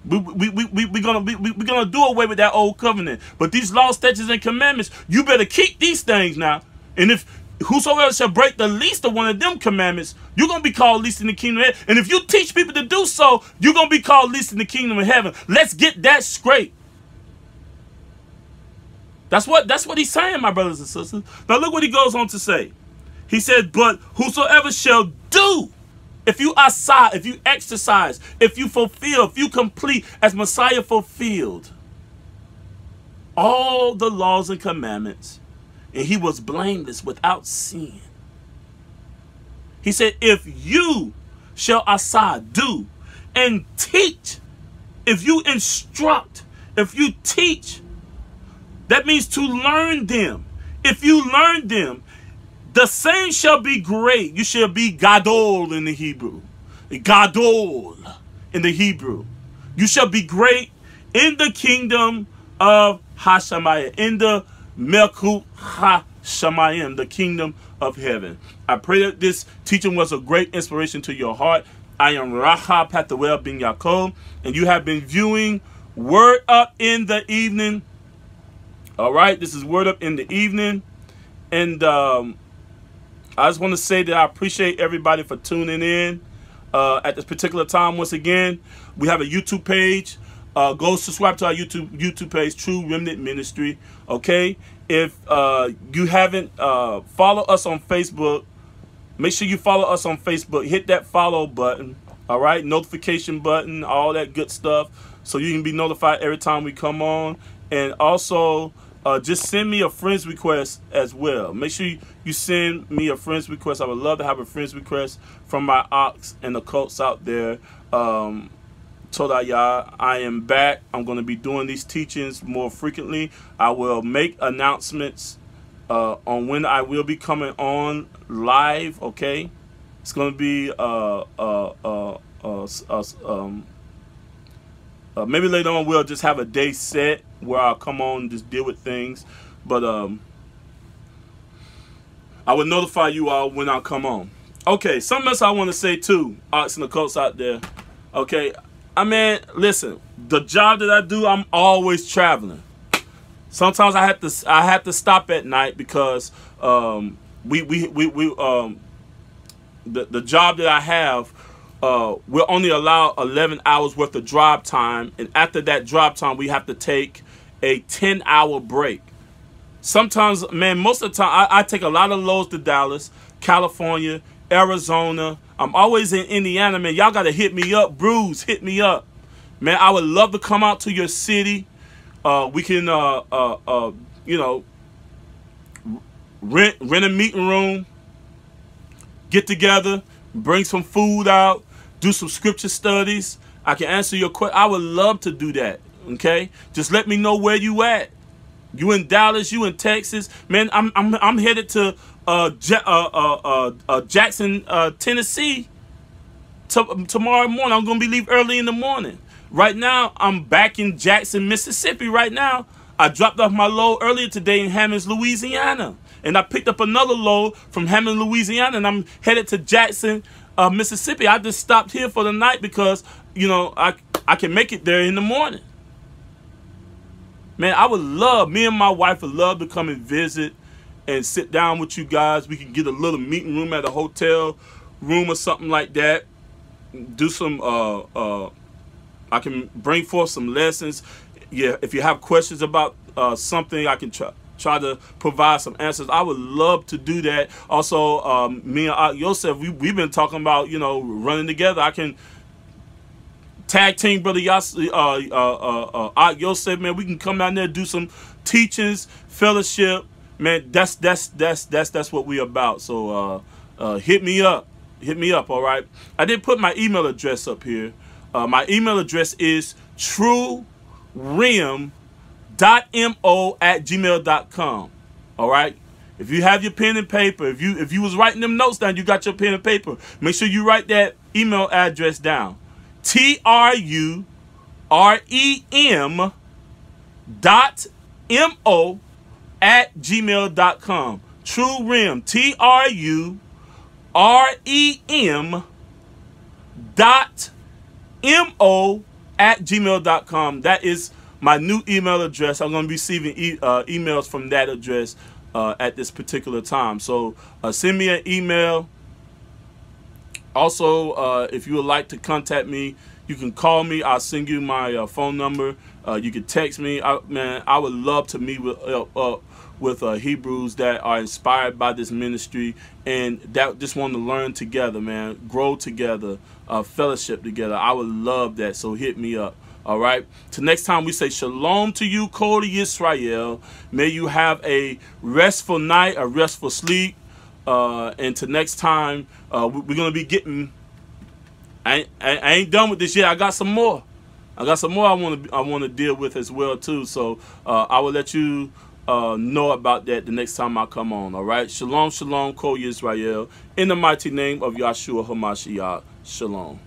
We're gonna do away with that old covenant. But these laws, statutes, and commandments, you better keep these things now. And if whosoever shall break the least of one of them commandments, you're gonna be called least in the kingdom of heaven. And if you teach people to do so, you're gonna be called least in the kingdom of heaven. Let's get that straight. That's what he's saying, my brothers and sisters. Now look what he goes on to say. He said, but whosoever shall do, if you aside, if you exercise, if you fulfill, if you complete as Messiah fulfilled all the laws and commandments, and he was blameless without sin. He said, if you shall aside, do, and teach, if you instruct, if you teach, that means to learn them. If you learn them, the same shall be great. You shall be gadol in the Hebrew. Gadol in the Hebrew. You shall be great in the kingdom of Hashemayim, in the Melkut Hashemayim, the kingdom of heaven. I pray that this teaching was a great inspiration to your heart. I am Rahab Pathuel Ben Yaakov, and you have been viewing Word Up in the Evening. All right, this is Word Up in the Evening, and I just want to say that I appreciate everybody for tuning in at this particular time. Once again, we have a YouTube page. Go subscribe to our YouTube page, True Remnant Ministry. Okay, if you haven't followed us on Facebook, make sure you follow us on Facebook. Hit that follow button. All right, notification button, all that good stuff, so you can be notified every time we come on. And also, just send me a friend's request as well. Make sure you send me a friend's request. I would love to have a friend's request from my ox and the cults out there. Todayah, I am back. I'm going to be doing these teachings more frequently. I will make announcements on when I will be coming on live. Okay, it's going to be maybe later on we'll just have a day set where I'll come on and just deal with things. But I will notify you all when I come on. Okay, something else I want to say too, ox and the cults out there. Okay, I mean, listen, the job that I do, I'm always traveling. Sometimes I have to stop at night because the job that I have, we're only allowed 11 hours worth of drive time, and after that drive time, we have to take a 10-hour break. Sometimes, man, most of the time, I take a lot of loads to Dallas, California, Arizona. I'm always in Indiana, man. Y'all got to hit me up. Bruce, hit me up. Man, I would love to come out to your city. We can, you know, rent a meeting room, get together, bring some food out, do some scripture studies. I can answer your question. I would love to do that. Okay, just let me know where you at. You in Dallas? You in Texas? Man, I'm headed to Jackson, Tennessee. Tomorrow morning. I'm gonna be leave early in the morning. Right now, I'm back in Jackson, Mississippi. Right now, I dropped off my load earlier today in Hammond, Louisiana, and I picked up another load from Hammond, Louisiana, and I'm headed to Jackson, Mississippi. I just stopped here for the night because, you know, I can make it there in the morning. Man, I would love, me and my wife would love to come and visit and sit down with you guys. We can get a little meeting room at a hotel room or something like that. Do some, I can bring forth some lessons. Yeah, if you have questions about something, I can try to provide some answers. I would love to do that. Also, me and Yosef, we've been talking about, you know, running together. I can tag team brother Yosef, man. We can come down there, do some teachings, fellowship, man. That's what we about. So hit me up, all right. I did put my email address up here. My email address is truerem.mo@gmail.com. all right. If you have your pen and paper, if you was writing them notes down, you got your pen and paper, make sure you write that email address down. TRUREM.MO@gmail.com. TrueRem, TRUREM.MO gmail.com. That is my new email address. I'm going to be receiving emails from that address at this particular time. So send me an email. Also, if you would like to contact me, you can call me. I'll send you my phone number. You can text me. Man, I would love to meet with Hebrews that are inspired by this ministry and that just want to learn together, man, grow together, fellowship together. I would love that. So hit me up. All right. Till next time, we say shalom to you, Kol Yisrael. May you have a restful night, a restful sleep. And till next time, we're gonna be getting. I ain't done with this yet. I got some more. I want to deal with as well too. So I will let you know about that the next time I come on. All right. Shalom, shalom, Kol Yisrael. In the mighty name of Yahshua HaMashiach. Shalom.